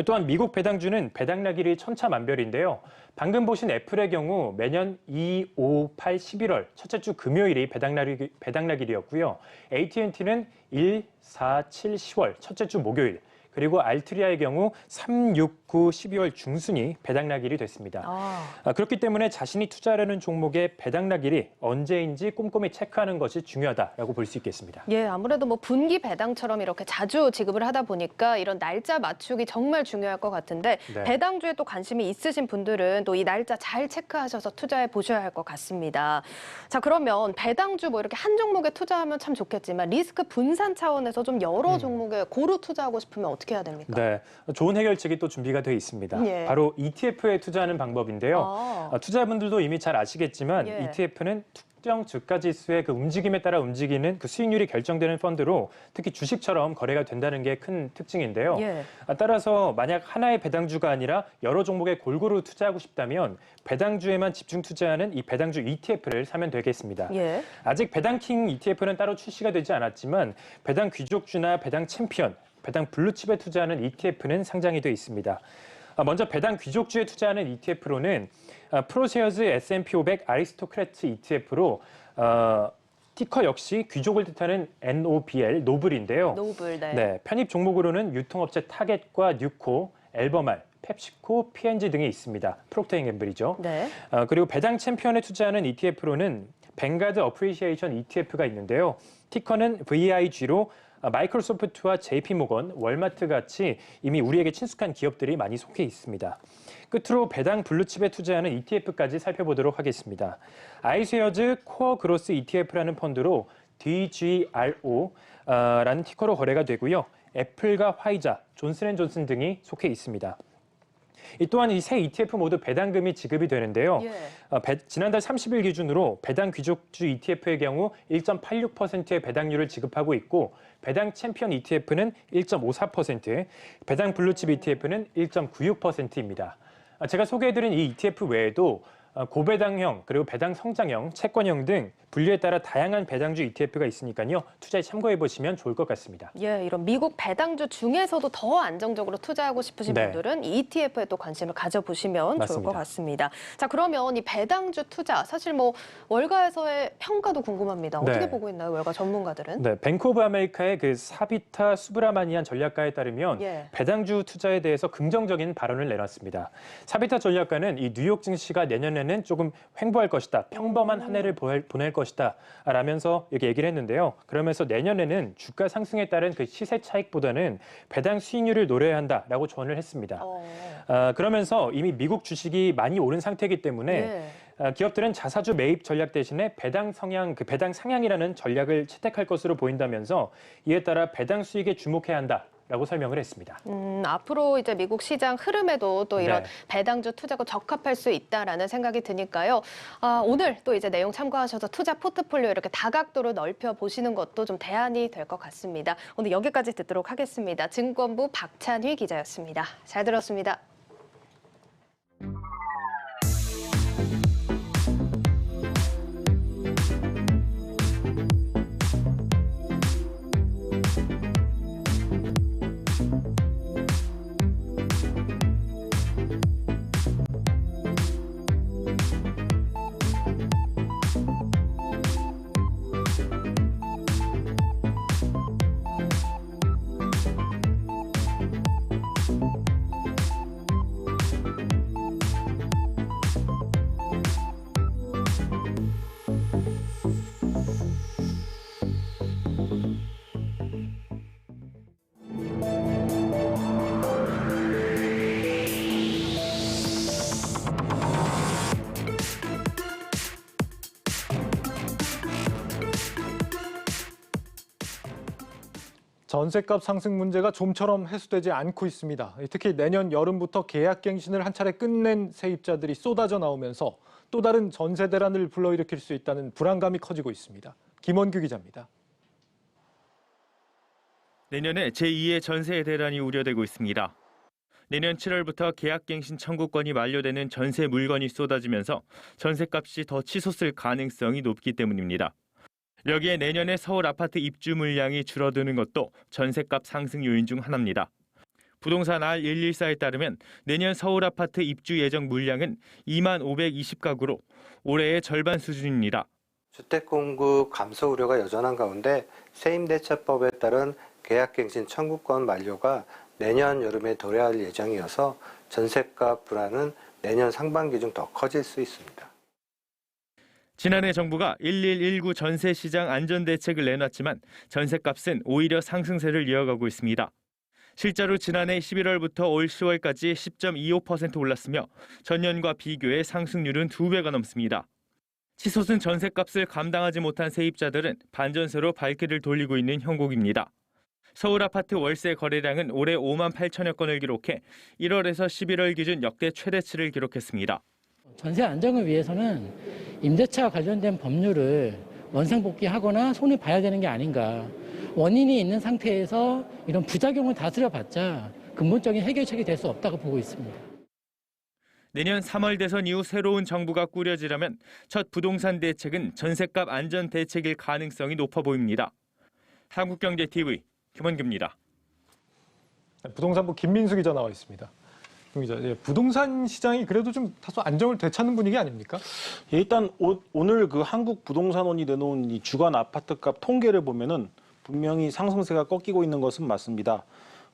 N: 또한 미국 배당주는 배당락일이 천차만별인데요. 방금 보신 애플의 경우 매년 2, 5, 8, 11월 첫째 주 금요일이 배당락일이었고요. AT&T는 1, 4, 7, 10월 첫째 주 목요일, 그리고 알트리아의 경우 3, 6, 9, 12월 중순이 배당락일이 됐습니다. 그렇기 때문에 자신이 투자하려는 종목의 배당락일이 언제인지 꼼꼼히 체크하는 것이 중요하다라고 볼 수 있겠습니다.
B: 아무래도 뭐 분기 배당처럼 이렇게 자주 지급을 하다 보니까 이런 날짜 맞추기 정말 중요할 것 같은데 배당주에 또 관심이 있으신 분들은 또 이 날짜 잘 체크하셔서 투자해 보셔야 할 것 같습니다. 자, 그러면 배당주 뭐 이렇게 한 종목에 투자하면 참 좋겠지만 리스크 분산 차원에서 좀 여러 종목에 고루 투자하고 싶으면 어떻게 해야 됩니까?
N: 네, 좋은 해결책이 또 준비가 되어 있습니다. 바로 ETF에 투자하는 방법인데요. 투자자분들도 이미 잘 아시겠지만 ETF는 특정 주가 지수의 그 움직임에 따라 움직이는 그 수익률이 결정되는 펀드로 특히 주식처럼 거래가 된다는 게 큰 특징인데요. 따라서 만약 하나의 배당주가 아니라 여러 종목에 골고루 투자하고 싶다면 배당주에만 집중 투자하는 이 배당주 ETF를 사면 되겠습니다. 아직 배당킹 ETF는 따로 출시가 되지 않았지만 배당 귀족주나 배당 챔피언, 배당 블루칩에 투자하는 ETF는 상장이 돼 있습니다. 먼저 배당 귀족주에 투자하는 ETF로는 프로세어즈 S&P 500 아리스토크래트 ETF로 티커 역시 귀족을 뜻하는 NOBL, 노블인데요.
B: 노블,
N: 편입 종목으로는 유통업체 타겟과 뉴코, 엘버말, 펩시코, P&G 등이 있습니다. 프록터앤갬블이죠. 그리고 배당 챔피언에 투자하는 ETF로는 뱅가드 어프리시에이션 ETF가 있는데요. 티커는 VIG로 마이크로소프트와 JP모건, 월마트 같이 이미 우리에게 친숙한 기업들이 많이 속해 있습니다. 끝으로 배당 블루칩에 투자하는 ETF까지 살펴보도록 하겠습니다. 아이쉐어즈 코어 그로스 ETF라는 펀드로 DGRO라는 티커로 거래가 되고요. 애플과 화이자, 존슨앤존슨 등이 속해 있습니다. 또한 이 세 ETF 모두 배당금이 지급이 되는데요. 지난달 30일 기준으로 배당 귀족주 ETF의 경우 1.86%의 배당률을 지급하고 있고 배당 챔피언 ETF는 1.54%, 배당 블루칩 ETF는 1.96%입니다. 제가 소개해드린 이 ETF 외에도
M: 고배당형 그리고 배당 성장형, 채권형 등 분류에 따라 다양한 배당주 ETF가 있으니까요. 투자에 참고해 보시면 좋을 것 같습니다.
B: 예, 이런 미국 배당주 중에서도 더 안정적으로 투자하고 싶으신
M: 네.
B: 분들은 이 ETF에 또 관심을 가져보시면 좋을 것 같습니다. 자, 그러면 이 배당주 투자, 사실 뭐 월가에서의 평가도 궁금합니다. 어떻게
M: 네.
B: 보고 있나요, 월가 전문가들은?
M: 네, 뱅크 오브 아메리카의 그 사비타 수브라마니안 전략가에 따르면
B: 예.
M: 배당주 투자에 대해서 긍정적인 발언을 내놨습니다. 사비타 전략가는 이 뉴욕 증시가 내년에는 조금 횡보할 것이다, 평범한 한 해를 보낼 것이다 라면서 이렇게 얘기를 했는데요. 그러면서 내년에는 주가 상승에 따른 그 시세 차익보다는 배당 수익률을 노려야 한다라고 조언을 했습니다. 그러면서 이미 미국 주식이 많이 오른 상태이기 때문에 기업들은 자사주 매입 전략 대신에 배당 상향이라는 전략을 채택할 것으로 보인다면서 이에 따라 배당 수익에 주목해야 한다라고 설명을 했습니다.
B: 앞으로 이제 미국 시장 흐름에도 또 이런
M: 네.
B: 배당주 투자가 적합할 수 있다라는 생각이 드니까요. 오늘 또 이제 내용 참고하셔서 투자 포트폴리오 이렇게 다각도로 넓혀 보시는 것도 좀 대안이 될 것 같습니다. 오늘 여기까지 듣도록 하겠습니다. 증권부 박찬휘 기자였습니다. 잘 들었습니다.
A: 전셋값 상승 문제가 좀처럼 해소되지 않고 있습니다. 특히 내년 여름부터 계약갱신을 한 차례 끝낸 세입자들이 쏟아져 나오면서 또 다른 전세 대란을 불러일으킬 수 있다는 불안감이 커지고 있습니다. 김원규 기자입니다.
Q: 내년에 제2의 전세 대란이 우려되고 있습니다. 내년 7월부터 계약갱신 청구권이 만료되는 전세 물건이 쏟아지면서 전세값이 더 치솟을 가능성이 높기 때문입니다. 여기에 내년에 서울 아파트 입주 물량이 줄어드는 것도 전세값 상승 요인 중 하나입니다. 부동산 R114에 따르면 내년 서울 아파트 입주 예정 물량은 2만 520가구로 올해의 절반 수준입니다.
R: 주택 공급 감소 우려가 여전한 가운데 세임대차법에 따른 계약갱신 청구권 만료가 내년 여름에 도래할 예정이어서 전세값 불안은 내년 상반기 중 더 커질 수 있습니다.
Q: 지난해 정부가 1119 전세 시장 안전 대책을 내놨지만 전세값은 오히려 상승세를 이어가고 있습니다. 실제로 지난해 11월부터 올 10월까지 10.25% 올랐으며 전년과 비교해 상승률은 2배가 넘습니다. 치솟은 전세값을 감당하지 못한 세입자들은 반전세로 발길을 돌리고 있는 형국입니다. 서울 아파트 월세 거래량은 올해 5만 8천여 건을 기록해 1월에서 11월 기준 역대 최대치를 기록했습니다.
S: 전세 안정을 위해서는 임대차 관련된 법률을 원상복귀하거나 손을 봐야 되는 게 아닌가. 원인이 있는 상태에서 이런 부작용을 다스려봤자 근본적인 해결책이 될 수 없다고 보고 있습니다.
Q: 내년 3월 대선 이후 새로운 정부가 꾸려지려면 첫 부동산 대책은 전세값 안전 대책일 가능성이 높아 보입니다. 한국경제TV 김원규입니다.
A: 부동산부 김민수 기자 나와 있습니다. 부동산 시장이 그래도 좀 다소 안정을 되찾는 분위기 아닙니까?
T: 일단 오늘 그 한국부동산원이 내놓은 이 주간 아파트값 통계를 보면은 분명히 상승세가 꺾이고 있는 것은 맞습니다.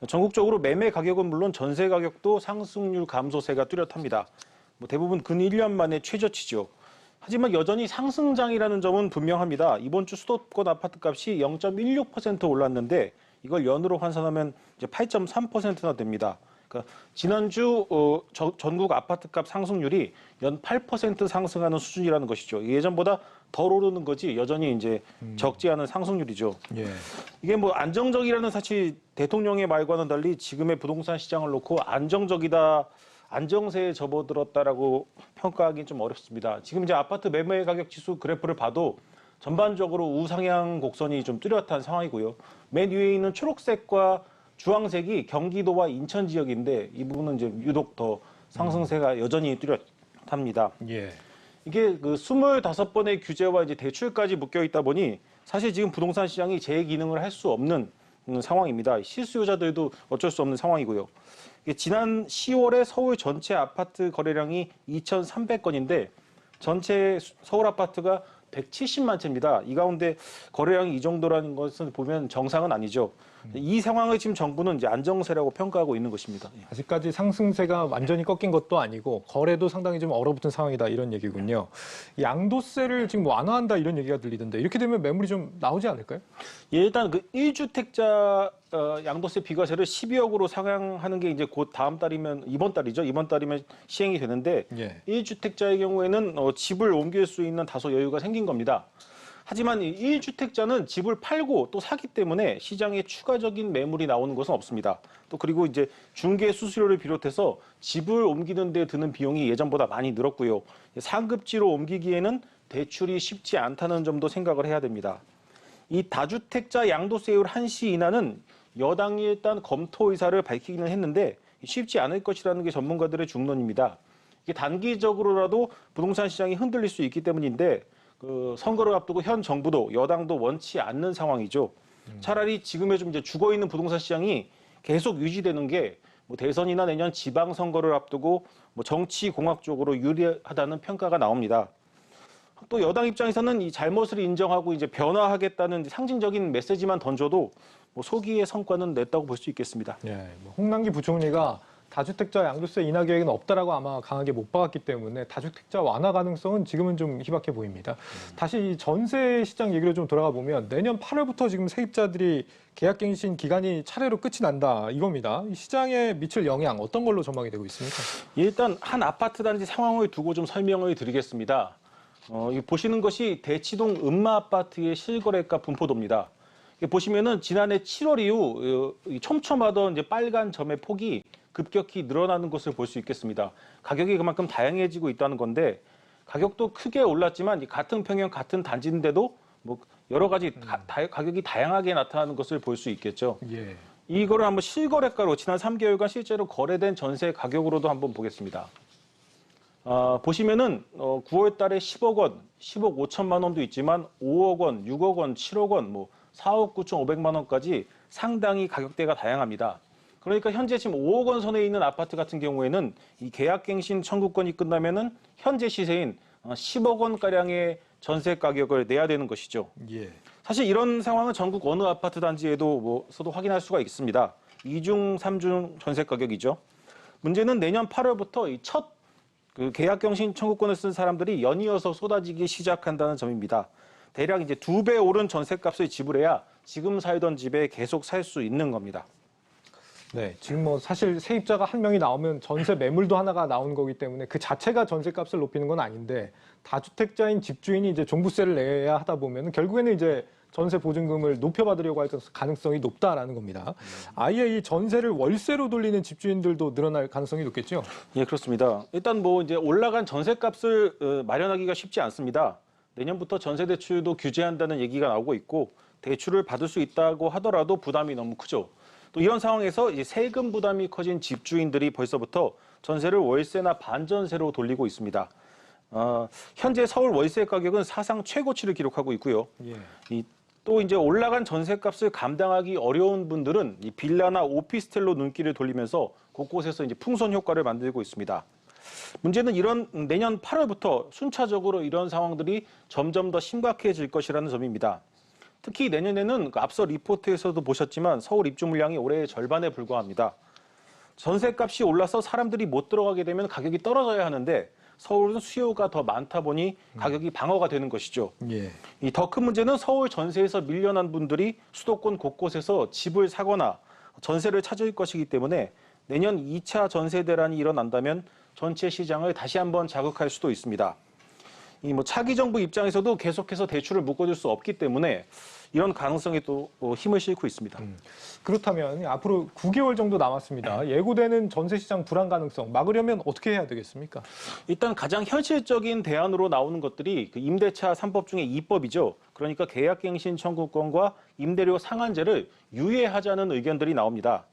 T: 전국적으로 매매 가격은 물론 전세 가격도 상승률 감소세가 뚜렷합니다. 대부분 근 1년 만에 최저치죠. 하지만 여전히 상승장이라는 점은 분명합니다. 이번 주 수도권 아파트값이 0.16% 올랐는데 이걸 연으로 환산하면 이제 8.3%나 됩니다. 그러니까 지난주 전국 아파트값 상승률이 연 8% 상승하는 수준이라는 것이죠. 예전보다 덜 오르는 거지 여전히 이제 적지 않은 상승률이죠.
A: 예.
T: 이게 뭐 안정적이라는 사실 대통령의 말과는 달리 지금의 부동산 시장을 놓고 안정적이다, 안정세에 접어들었다라고 평가하기는 좀 어렵습니다. 지금 이제 아파트 매매 가격 지수 그래프를 봐도 전반적으로 우상향 곡선이 좀 뚜렷한 상황이고요. 맨 위에 있는 초록색과 주황색이 경기도와 인천 지역인데 이 부분은 이제 유독 더 상승세가 여전히 뚜렷합니다.
A: 예.
T: 이게 그 25번의 규제와 이제 대출까지 묶여 있다 보니 사실 지금 부동산 시장이 제 기능을 할 수 없는 상황입니다. 실수요자들도 어쩔 수 없는 상황이고요. 이게 지난 10월에 서울 전체 아파트 거래량이 2,300건인데 전체 서울 아파트가 170만 채입니다. 이 가운데 거래량이 이 정도라는 것을 보면 정상은 아니죠. 이 상황을 지금 정부는 이제 안정세라고 평가하고 있는 것입니다.
A: 아직까지 상승세가 완전히 꺾인 것도 아니고 거래도 상당히 좀 얼어붙은 상황이다 이런 얘기군요. 양도세를 지금 완화한다 이런 얘기가 들리던데 이렇게 되면 매물이 좀 나오지 않을까요?
T: 예, 일단 그 1주택자 양도세 비과세를 12억으로 상향하는 게 이제 곧 다음 달이면 이번 달이면 시행이 되는데 1주택자의 경우에는 집을 옮길 수 있는 다소 여유가 생긴 겁니다. 하지만 1주택자는 집을 팔고 또 사기 때문에 시장에 추가적인 매물이 나오는 것은 없습니다. 또 그리고 이제 중개 수수료를 비롯해서 집을 옮기는 데 드는 비용이 예전보다 많이 늘었고요. 상급지로 옮기기에는 대출이 쉽지 않다는 점도 생각을 해야 됩니다. 이 다주택자 양도세율 한시 인하는 여당이 일단 검토 의사를 밝히기는 했는데 쉽지 않을 것이라는 게 전문가들의 중론입니다. 이게 단기적으로라도 부동산 시장이 흔들릴 수 있기 때문인데 그 선거를 앞두고 현 정부도 여당도 원치 않는 상황이죠. 차라리 지금에 좀 이제 죽어 있는 부동산 시장이 계속 유지되는 게 뭐 대선이나 내년 지방선거를 앞두고 뭐 정치 공학적으로 유리하다는 평가가 나옵니다. 또 여당 입장에서는 이 잘못을 인정하고 이제 변화하겠다는 상징적인 메시지만 던져도 뭐 소기의 성과는 냈다고 볼 수 있겠습니다.
A: 예, 홍남기 부총리가 다주택자 양도세 인하 계획은 없다라고 아마 강하게 못 박았기 때문에 다주택자 완화 가능성은 지금은 좀 희박해 보입니다. 다시 이 전세 시장 얘기로 좀 돌아가 보면 내년 8월부터 지금 세입자들이 계약갱신 기간이 차례로 끝이 난다 이겁니다. 이 시장에 미칠 영향 어떤 걸로 전망이 되고 있습니까?
T: 일단 한 아파트 단지 상황을 두고 좀 설명을 드리겠습니다. 보시는 것이 대치동 음마아파트의 실거래가 분포도입니다. 보시면은 지난해 7월 이후 촘촘하던 이제 빨간 점의 폭이 급격히 늘어나는 것을 볼 수 있겠습니다. 가격이 그만큼 다양해지고 있다는 건데 가격도 크게 올랐지만 같은 평형 같은 단지인데도 뭐 여러 가지 가격이 다양하게 나타나는 것을 볼 수 있겠죠.
A: 예.
T: 이거를 한번 실거래가로 지난 3개월간 실제로 거래된 전세 가격으로도 한번 보겠습니다. 보시면은 9월 달에 10억 원, 10억 5천만 원도 있지만 5억 원, 6억 원, 7억 원, 뭐 4억 9,500만 원까지 상당히 가격대가 다양합니다. 그러니까 현재 지금 5억 원 선에 있는 아파트 같은 경우에는 이 계약갱신 청구권이 끝나면은 현재 시세인 10억 원가량의 전세 가격을 내야 되는 것이죠.
A: 예.
T: 사실 이런 상황은 전국 어느 아파트 단지에서도 확인할 수가 있습니다. 2중, 3중 전세 가격이죠. 문제는 내년 8월부터 이 첫 계약갱신 청구권을 쓴 사람들이 연이어서 쏟아지기 시작한다는 점입니다. 대략 이제 2배 오른 전세값을 지불해야 지금 살던 집에 계속 살 수 있는 겁니다.
A: 네, 지금 뭐 사실 세입자가 한 명이 나오면 전세 매물도 하나가 나오는 거기 때문에 그 자체가 전세값을 높이는 건 아닌데 다주택자인 집주인이 이제 종부세를 내야 하다 보면 결국에는 이제 전세 보증금을 높여받으려고 할 가능성이 높다라는 겁니다. 아예 이 전세를 월세로 돌리는 집주인들도 늘어날 가능성이 높겠죠?
T: 예, 그렇습니다. 일단 뭐 이제 올라간 전세값을 마련하기가 쉽지 않습니다. 내년부터 전세 대출도 규제한다는 얘기가 나오고 있고 대출을 받을 수 있다고 하더라도 부담이 너무 크죠. 또 이런 상황에서 이제 세금 부담이 커진 집주인들이 벌써부터 전세를 월세나 반전세로 돌리고 있습니다. 현재 서울 월세 가격은 사상 최고치를 기록하고 있고요.
A: 예.
T: 또 이제 올라간 전세값을 감당하기 어려운 분들은 이 빌라나 오피스텔로 눈길을 돌리면서 곳곳에서 이제 풍선 효과를 만들고 있습니다. 문제는 이런 내년 8월부터 순차적으로 이런 상황들이 점점 더 심각해질 것이라는 점입니다. 특히 내년에는 앞서 리포트에서도 보셨지만 서울 입주 물량이 올해의 절반에 불과합니다. 전세값이 올라서 사람들이 못 들어가게 되면 가격이 떨어져야 하는데 서울은 수요가 더 많다 보니 가격이 방어가 되는 것이죠.
A: 예.
T: 이 더 큰 문제는 서울 전세에서 밀려난 분들이 수도권 곳곳에서 집을 사거나 전세를 찾을 것이기 때문에 내년 2차 전세 대란이 일어난다면 전체 시장을 다시 한번 자극할 수도 있습니다. 이 뭐 차기 정부 입장에서도 계속해서 대출을 묶어줄 수 없기 때문에 이런 가능성이 또 힘을 싣고 있습니다.
A: 그렇다면 앞으로 9개월 정도 남았습니다. 예고되는 전세 시장 불안 가능성 막으려면 어떻게 해야 되겠습니까?
T: 일단 가장 현실적인 대안으로 나오는 것들이 그 임대차 3법 중에 2법이죠. 그러니까 계약갱신 청구권과 임대료 상한제를 유예하자는 의견들이 나옵니다.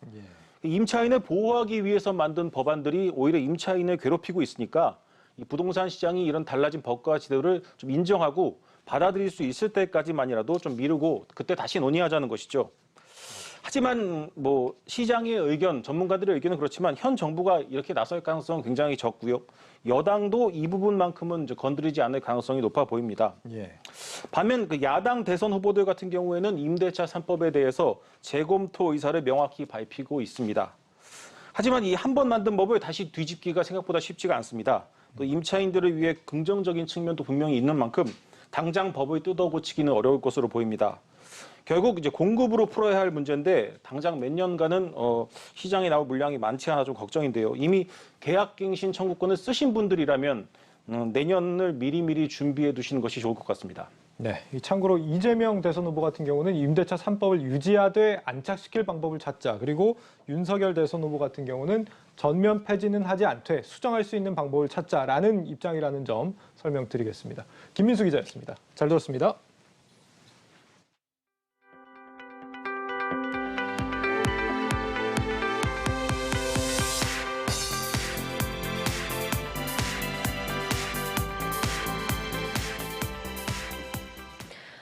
T: 임차인을 보호하기 위해서 만든 법안들이 오히려 임차인을 괴롭히고 있으니까 이 부동산 시장이 이런 달라진 법과 제도를 좀 인정하고 받아들일 수 있을 때까지만이라도 좀 미루고 그때 다시 논의하자는 것이죠. 하지만 뭐 시장의 의견, 전문가들의 의견은 그렇지만 현 정부가 이렇게 나설 가능성은 굉장히 적고요. 여당도 이 부분만큼은 이제 건드리지 않을 가능성이 높아 보입니다. 반면 그 야당 대선 후보들 같은 경우에는 임대차 3법에 대해서 재검토 의사를 명확히 밝히고 있습니다. 하지만 이 한 번 만든 법을 다시 뒤집기가 생각보다 쉽지가 않습니다. 또 임차인들을 위해 긍정적인 측면도 분명히 있는 만큼 당장 법을 뜯어 고치기는 어려울 것으로 보입니다. 결국 이제 공급으로 풀어야 할 문제인데 당장 몇 년간은 시장에 나올 물량이 많지 않아 좀 걱정인데요. 이미 계약갱신 청구권을 쓰신 분들이라면 내년을 미리미리 준비해 두시는 것이 좋을 것 같습니다.
A: 네, 참고로 이재명 대선 후보 같은 경우는 임대차 3법을 유지하되 안착시킬 방법을 찾자. 그리고 윤석열 대선 후보 같은 경우는 전면 폐지는 하지 않되 수정할 수 있는 방법을 찾자라는 입장이라는 점 설명드리겠습니다. 김민수 기자였습니다. 잘 들었습니다.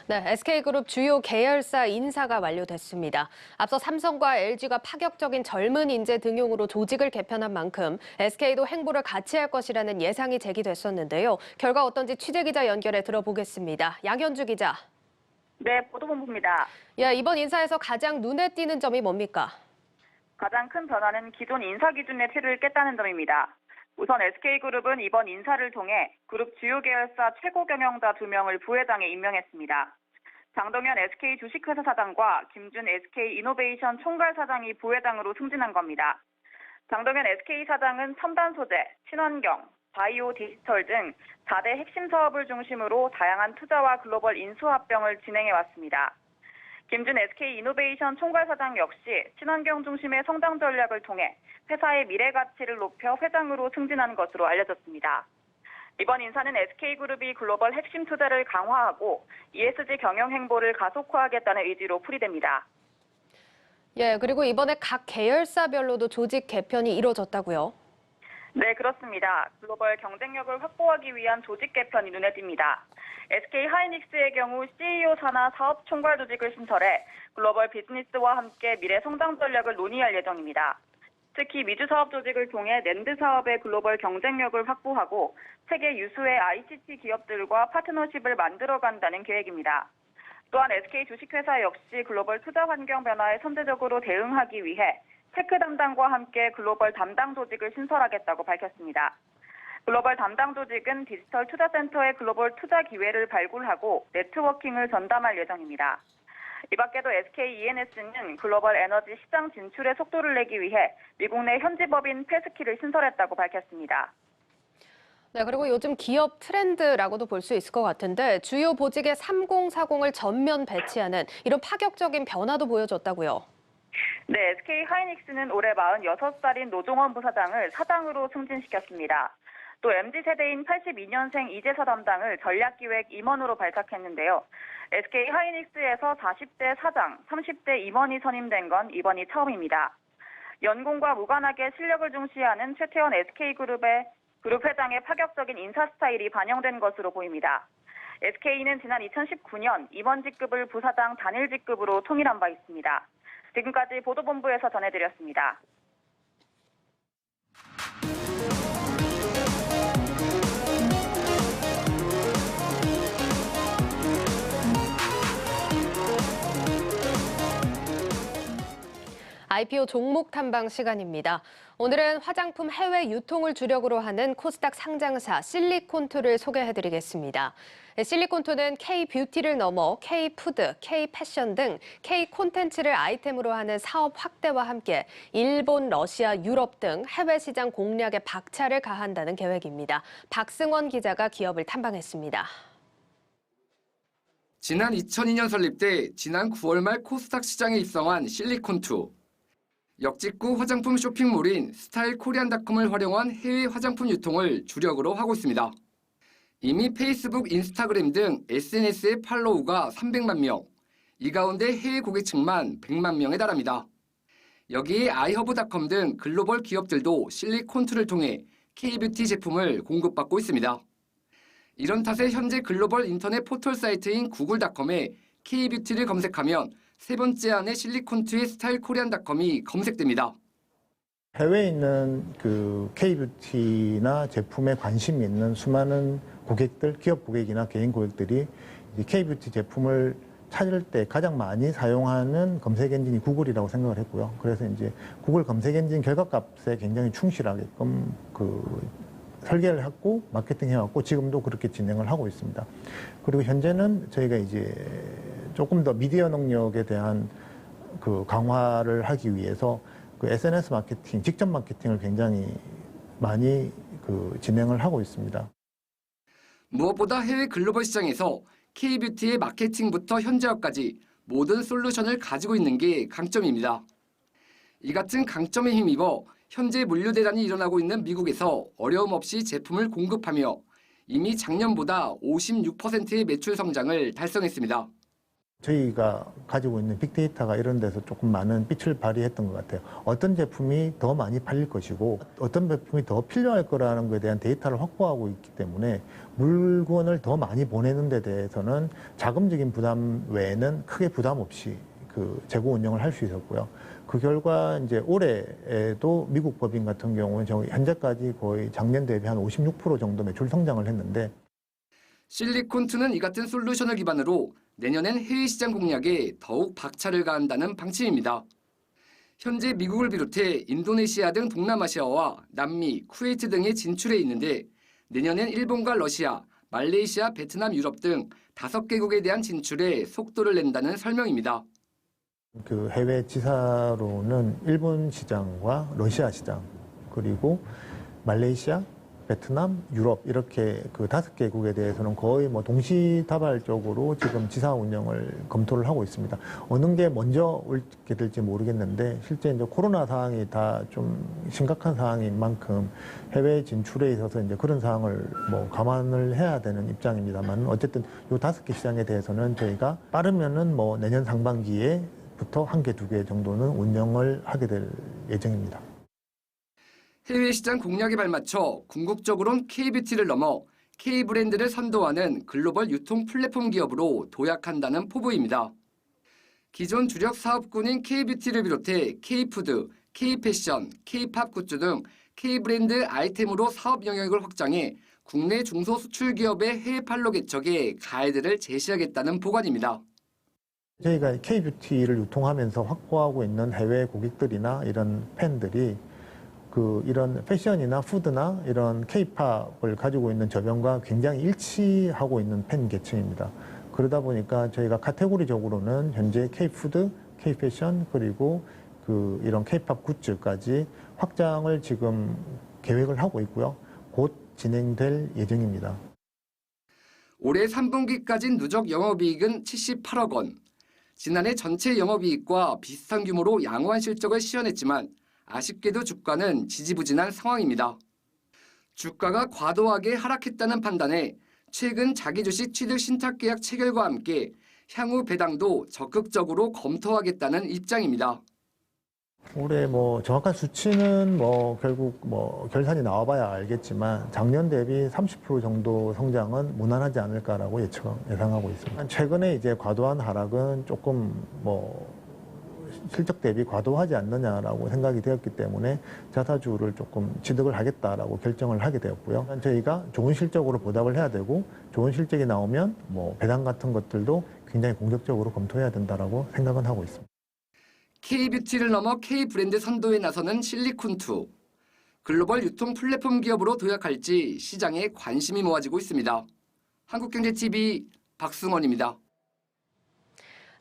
B: 네, SK그룹 주요 계열사 인사가 완료됐습니다. 앞서 삼성과 LG가 파격적인 젊은 인재 등용으로 조직을 개편한 만큼 SK도 행보를 같이 할 것이라는 예상이 제기됐었는데요. 결과 어떤지 취재기자 연결해 들어보겠습니다. 양현주 기자.
U: 네, 보도본부입니다.
B: 이번 인사에서 가장 눈에 띄는 점이 뭡니까?
U: 가장 큰 변화는 기존 인사 기준의 틀을 깼다는 점입니다. 우선 SK그룹은 이번 인사를 통해 그룹 주요 계열사 최고 경영자 2명을 부회장에 임명했습니다. 장동현 SK 주식회사 사장과 김준 SK 이노베이션 총괄 사장이 부회장으로 승진한 겁니다. 장동현 SK 사장은 첨단 소재, 친환경, 바이오 디지털 등 4대 핵심 사업을 중심으로 다양한 투자와 글로벌 인수합병을 진행해 왔습니다. 김준 SK 이노베이션 총괄 사장 역시 친환경 중심의 성장 전략을 통해 회사의 미래 가치를 높여 회장으로 승진한 것으로 알려졌습니다. 이번 인사는 SK그룹이 글로벌 핵심 투자를 강화하고 ESG 경영 행보를 가속화하겠다는 의지로 풀이됩니다.
B: 그리고 이번에 각 계열사별로도 조직 개편이 이뤄졌다고요?
U: 네, 그렇습니다. 글로벌 경쟁력을 확보하기 위한 조직 개편이 눈에 띕니다. SK 하이닉스의 경우 CEO 산하 사업 총괄 조직을 신설해 글로벌 비즈니스와 함께 미래 성장 전략을 논의할 예정입니다. 특히 미주 사업 조직을 통해 낸드 사업의 글로벌 경쟁력을 확보하고 세계 유수의 ICT 기업들과 파트너십을 만들어간다는 계획입니다. 또한 SK 주식회사 역시 글로벌 투자 환경 변화에 선제적으로 대응하기 위해 테크 담당과 함께 글로벌 담당 조직을 신설하겠다고 밝혔습니다. 글로벌 담당 조직은 디지털 투자센터의 글로벌 투자 기회를 발굴하고 네트워킹을 전담할 예정입니다. 이 밖에도 SK E&S는 글로벌 에너지 시장 진출의 속도를 내기 위해 미국 내 현지 법인 패스키를 신설했다고 밝혔습니다.
B: 네, 그리고 요즘 기업 트렌드라고도 볼 수 있을 것 같은데 주요 보직에 3040을 전면 배치하는 이런 파격적인 변화도 보여줬다고요.
U: 네, SK 하이닉스는 올해 46살인 노종원 부사장을 사장으로 승진시켰습니다. 또 MZ세대인 82년생 이재서 담당을 전략기획 임원으로 발탁했는데요. SK 하이닉스에서 40대 사장, 30대 임원이 선임된 건 이번이 처음입니다. 연공과 무관하게 실력을 중시하는 최태원 SK그룹의 그룹 회장의 파격적인 인사 스타일이 반영된 것으로 보입니다. SK는 지난 2019년 임원 직급을 부사장 단일 직급으로 통일한 바 있습니다. 지금까지 보도본부에서 전해드렸습니다.
B: IPO 종목 탐방 시간입니다. 오늘은 화장품 해외 유통을 주력으로 하는 코스닥 상장사 실리콘투를 소개해드리겠습니다. 실리콘투는 K-뷰티를 넘어 K-푸드, K-패션 등 K-콘텐츠를 아이템으로 하는 사업 확대와 함께 일본, 러시아, 유럽 등 해외 시장 공략에 박차를 가한다는 계획입니다. 박승원 기자가 기업을 탐방했습니다.
V: 지난 2002년 설립돼 지난 9월 말 코스닥 시장에 입성한 실리콘투. 역직구 화장품 쇼핑몰인 스타일코리안닷컴을 활용한 해외 화장품 유통을 주력으로 하고 있습니다. 이미 페이스북, 인스타그램 등 SNS의 팔로우가 300만 명, 이 가운데 해외 고객층만 100만 명에 달합니다. 여기에 아이허브닷컴 등 글로벌 기업들도 실리콘투를 통해 K뷰티 제품을 공급받고 있습니다. 이런 탓에 현재 글로벌 인터넷 포털 사이트인 구글닷컴에 K뷰티를 검색하면 세 번째 안에 실리콘투의 스타일코리안닷컴이 검색됩니다.
D: 해외에 있는 그 K뷰티나 제품에 관심이 있는 수많은 고객들, 기업 고객이나 개인 고객들이 이 K뷰티 제품을 찾을 때 가장 많이 사용하는 검색 엔진이 구글이라고 생각을 했고요. 그래서 이제 구글 검색 엔진 결과값에 굉장히 충실하게끔 설계를 했고 마케팅 해왔고 지금도 그렇게 진행을 하고 있습니다. 그리고 현재는 저희가 이제 조금 더 미디어 능력에 대한 그 강화를 하기 위해서 그 SNS 마케팅, 직접 마케팅을 굉장히 많이 진행을 하고 있습니다.
V: 무엇보다 해외 글로벌 시장에서 K뷰티의 마케팅부터 현지화까지 모든 솔루션을 가지고 있는 게 강점입니다. 이 같은 강점에 힘입어 현재 물류 대란이 일어나고 있는 미국에서 어려움 없이 제품을 공급하며 이미 작년보다 56%의 매출 성장을 달성했습니다.
D: 저희가 가지고 있는 빅데이터가 이런 데서 조금 많은 빛을 발휘했던 것 같아요. 어떤 제품이 더 많이 팔릴 것이고 어떤 제품이 더 필요할 거라는 것에 대한 데이터를 확보하고 있기 때문에 물건을 더 많이 보내는 데 대해서는 자금적인 부담 외에는 크게 부담 없이 그 재고 운영을 할 수 있었고요. 그 결과 이제 올해에도 미국 법인 같은 경우는 현재까지 거의 작년 대비 한 56% 정도 매출 성장을 했는데
V: 실리콘투는 이 같은 솔루션을 기반으로 내년엔 해외 시장 공략에 더욱 박차를 가한다는 방침입니다. 현재 미국을 비롯해 인도네시아 등 동남아시아와 남미, 쿠웨이트 등에 진출해 있는데 내년엔 일본과 러시아, 말레이시아, 베트남, 유럽 등 5개국에 대한 진출에 속도를 낸다는 설명입니다.
D: 그 해외 지사로는 일본 시장과 러시아 시장 그리고 말레이시아, 베트남, 유럽 이렇게 그 5개국에 대해서는 거의 뭐 동시다발적으로 지금 지사 운영을 검토를 하고 있습니다. 어느 게 먼저 올게 될지 모르겠는데 실제 이제 코로나 상황이 다 좀 심각한 상황인 만큼 해외 진출에 있어서 이제 그런 상황을 뭐 감안을 해야 되는 입장입니다만 어쨌든 이 5개 시장에 대해서는 저희가 빠르면은 뭐 내년 상반기에부터 1개, 2개 정도는 운영을 하게 될 예정입니다.
V: 해외 시장 공략에 발맞춰 궁극적으론 K뷰티를 넘어 K브랜드를 선도하는 글로벌 유통 플랫폼 기업으로 도약한다는 포부입니다. 기존 주력 사업군인 K뷰티를 비롯해 K푸드, K패션, K팝 굿즈 등 K브랜드 아이템으로 사업 영역을 확장해 국내 중소수출 기업의 해외 판로 개척에 가이드를 제시하겠다는 보관입니다.
D: 저희가 K뷰티를 유통하면서 확보하고 있는 해외 고객들이나 이런 팬들이 이런 패션이나 푸드나 이런 K-팝을 가지고 있는 저변과 굉장히 일치하고 있는 팬 계층입니다. 그러다 보니까 저희가 카테고리적으로는 현재 K-푸드, K-패션 그리고 이런 K-팝 굿즈까지 확장을 지금 계획을 하고 있고요. 곧 진행될 예정입니다.
V: 올해 3분기까지 누적 영업이익은 78억 원. 지난해 전체 영업이익과 비슷한 규모로 양호한 실적을 시현했지만 아쉽게도 주가는 지지부진한 상황입니다. 주가가 과도하게 하락했다는 판단에 최근 자기주식 취득 신탁계약 체결과 함께 향후 배당도 적극적으로 검토하겠다는 입장입니다.
D: 올해 뭐 정확한 수치는 뭐 결국 뭐 결산이 나와봐야 알겠지만 작년 대비 30% 정도 성장은 무난하지 않을까라고 예상하고 있습니다. 최근에 이제 과도한 하락은 조금 뭐 실적 대비 과도하지 않느냐라고 생각이 되었기 때문에 자사주를 조금 취득을 하겠다라고 결정을 하게 되었고요. 저희가 좋은 실적으로 보답을 해야 되고 좋은 실적이 나오면 뭐 배당 같은 것들도 굉장히 공격적으로 검토해야 된다라고 생각은 하고 있습니다.
V: K뷰티를 넘어 K브랜드 선도에 나서는 실리콘투. 글로벌 유통 플랫폼 기업으로 도약할지 시장에 관심이 모아지고 있습니다. 한국경제TV 박승원입니다.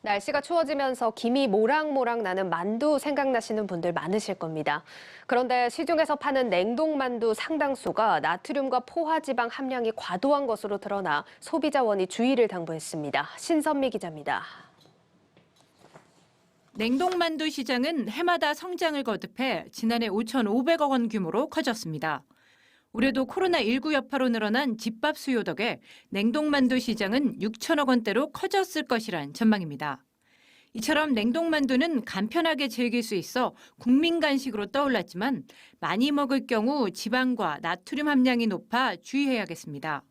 B: 날씨가 추워지면서 김이 모락모락 나는 만두 생각나시는 분들 많으실 겁니다. 그런데 시중에서 파는 냉동만두 상당수가 나트륨과 포화지방 함량이 과도한 것으로 드러나 소비자원이 주의를 당부했습니다. 신선미 기자입니다.
E: 냉동만두 시장은 해마다 성장을 거듭해 지난해 5,500억 원 규모로 커졌습니다. 올해도 코로나19 여파로 늘어난 집밥 수요 덕에 냉동만두 시장은 6천억 원대로 커졌을 것이란 전망입니다. 이처럼 냉동만두는 간편하게 즐길 수 있어 국민 간식으로 떠올랐지만 많이 먹을 경우 지방과 나트륨 함량이 높아 주의해야겠습니다.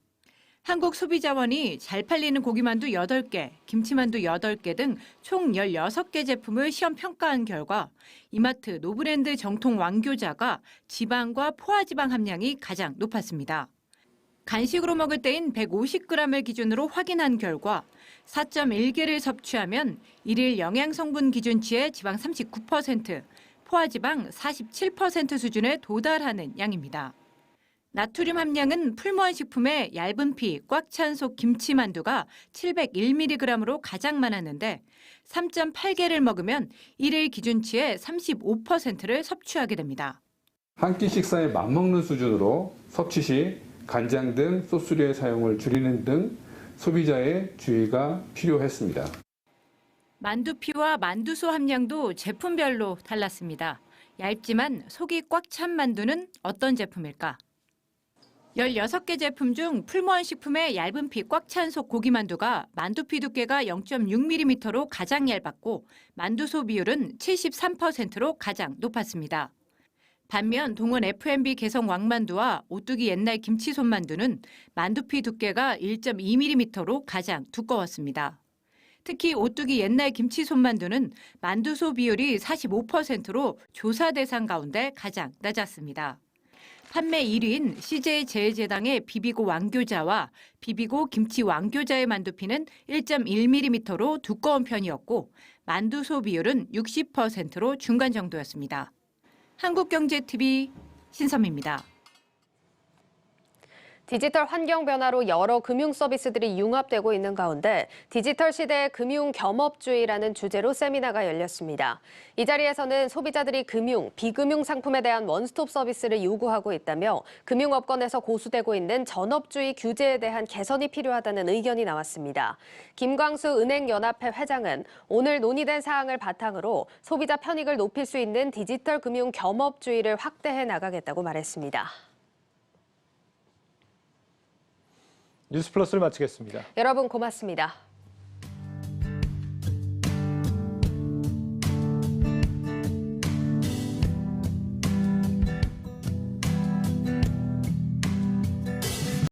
E: 한국소비자원이 잘 팔리는 고기만두 8개, 김치만두 8개 등 총 16개 제품을 시험 평가한 결과 이마트 노브랜드 정통 왕교자가 지방과 포화지방 함량이 가장 높았습니다. 간식으로 먹을 때인 150g을 기준으로 확인한 결과 4.1개를 섭취하면 일일 영양성분 기준치의 지방 39%, 포화지방 47% 수준에 도달하는 양입니다. 나트륨 함량은 풀무원 식품의 얇은 피 꽉 찬 속 김치만두가 701mg으로 가장 많았는데 3.8개를 먹으면 일일 기준치의 35%를 섭취하게 됩니다.
C: 한 끼 식사에 맞먹는 수준으로 섭취 시 간장 등 소스류의 사용을 줄이는 등 소비자의 주의가 필요했습니다.
E: 만두피와 만두소 함량도 제품별로 달랐습니다. 얇지만 속이 꽉 찬 만두는 어떤 제품일까? 16개 제품 중 풀무원 식품의 얇은 피 꽉 찬 속 고기만두가 만두피 두께가 0.6mm로 가장 얇았고 만두소 비율은 73%로 가장 높았습니다. 반면 동원 F&B 개성 왕만두와 오뚜기 옛날 김치 손만두는 만두피 두께가 1.2mm로 가장 두꺼웠습니다. 특히 오뚜기 옛날 김치 손만두는 만두소 비율이 45%로 조사 대상 가운데 가장 낮았습니다. 판매 1위인 CJ 제일제당의 비비고 왕교자와 비비고 김치 왕교자의 만두피는 1.1mm로 두꺼운 편이었고 만두소 비율은 60%로 중간 정도였습니다. 한국경제TV 신섬입니다.
B: 디지털 환경 변화로 여러 금융 서비스들이 융합되고 있는 가운데 디지털 시대의 금융 겸업주의라는 주제로 세미나가 열렸습니다. 이 자리에서는 소비자들이 금융, 비금융 상품에 대한 원스톱 서비스를 요구하고 있다며 금융업권에서 고수되고 있는 전업주의 규제에 대한 개선이 필요하다는 의견이 나왔습니다. 김광수 은행연합회 회장은 오늘 논의된 사항을 바탕으로 소비자 편익을 높일 수 있는 디지털 금융 겸업주의를 확대해 나가겠다고 말했습니다.
A: 뉴스플러스를 마치겠습니다.
B: 여러분 고맙습니다.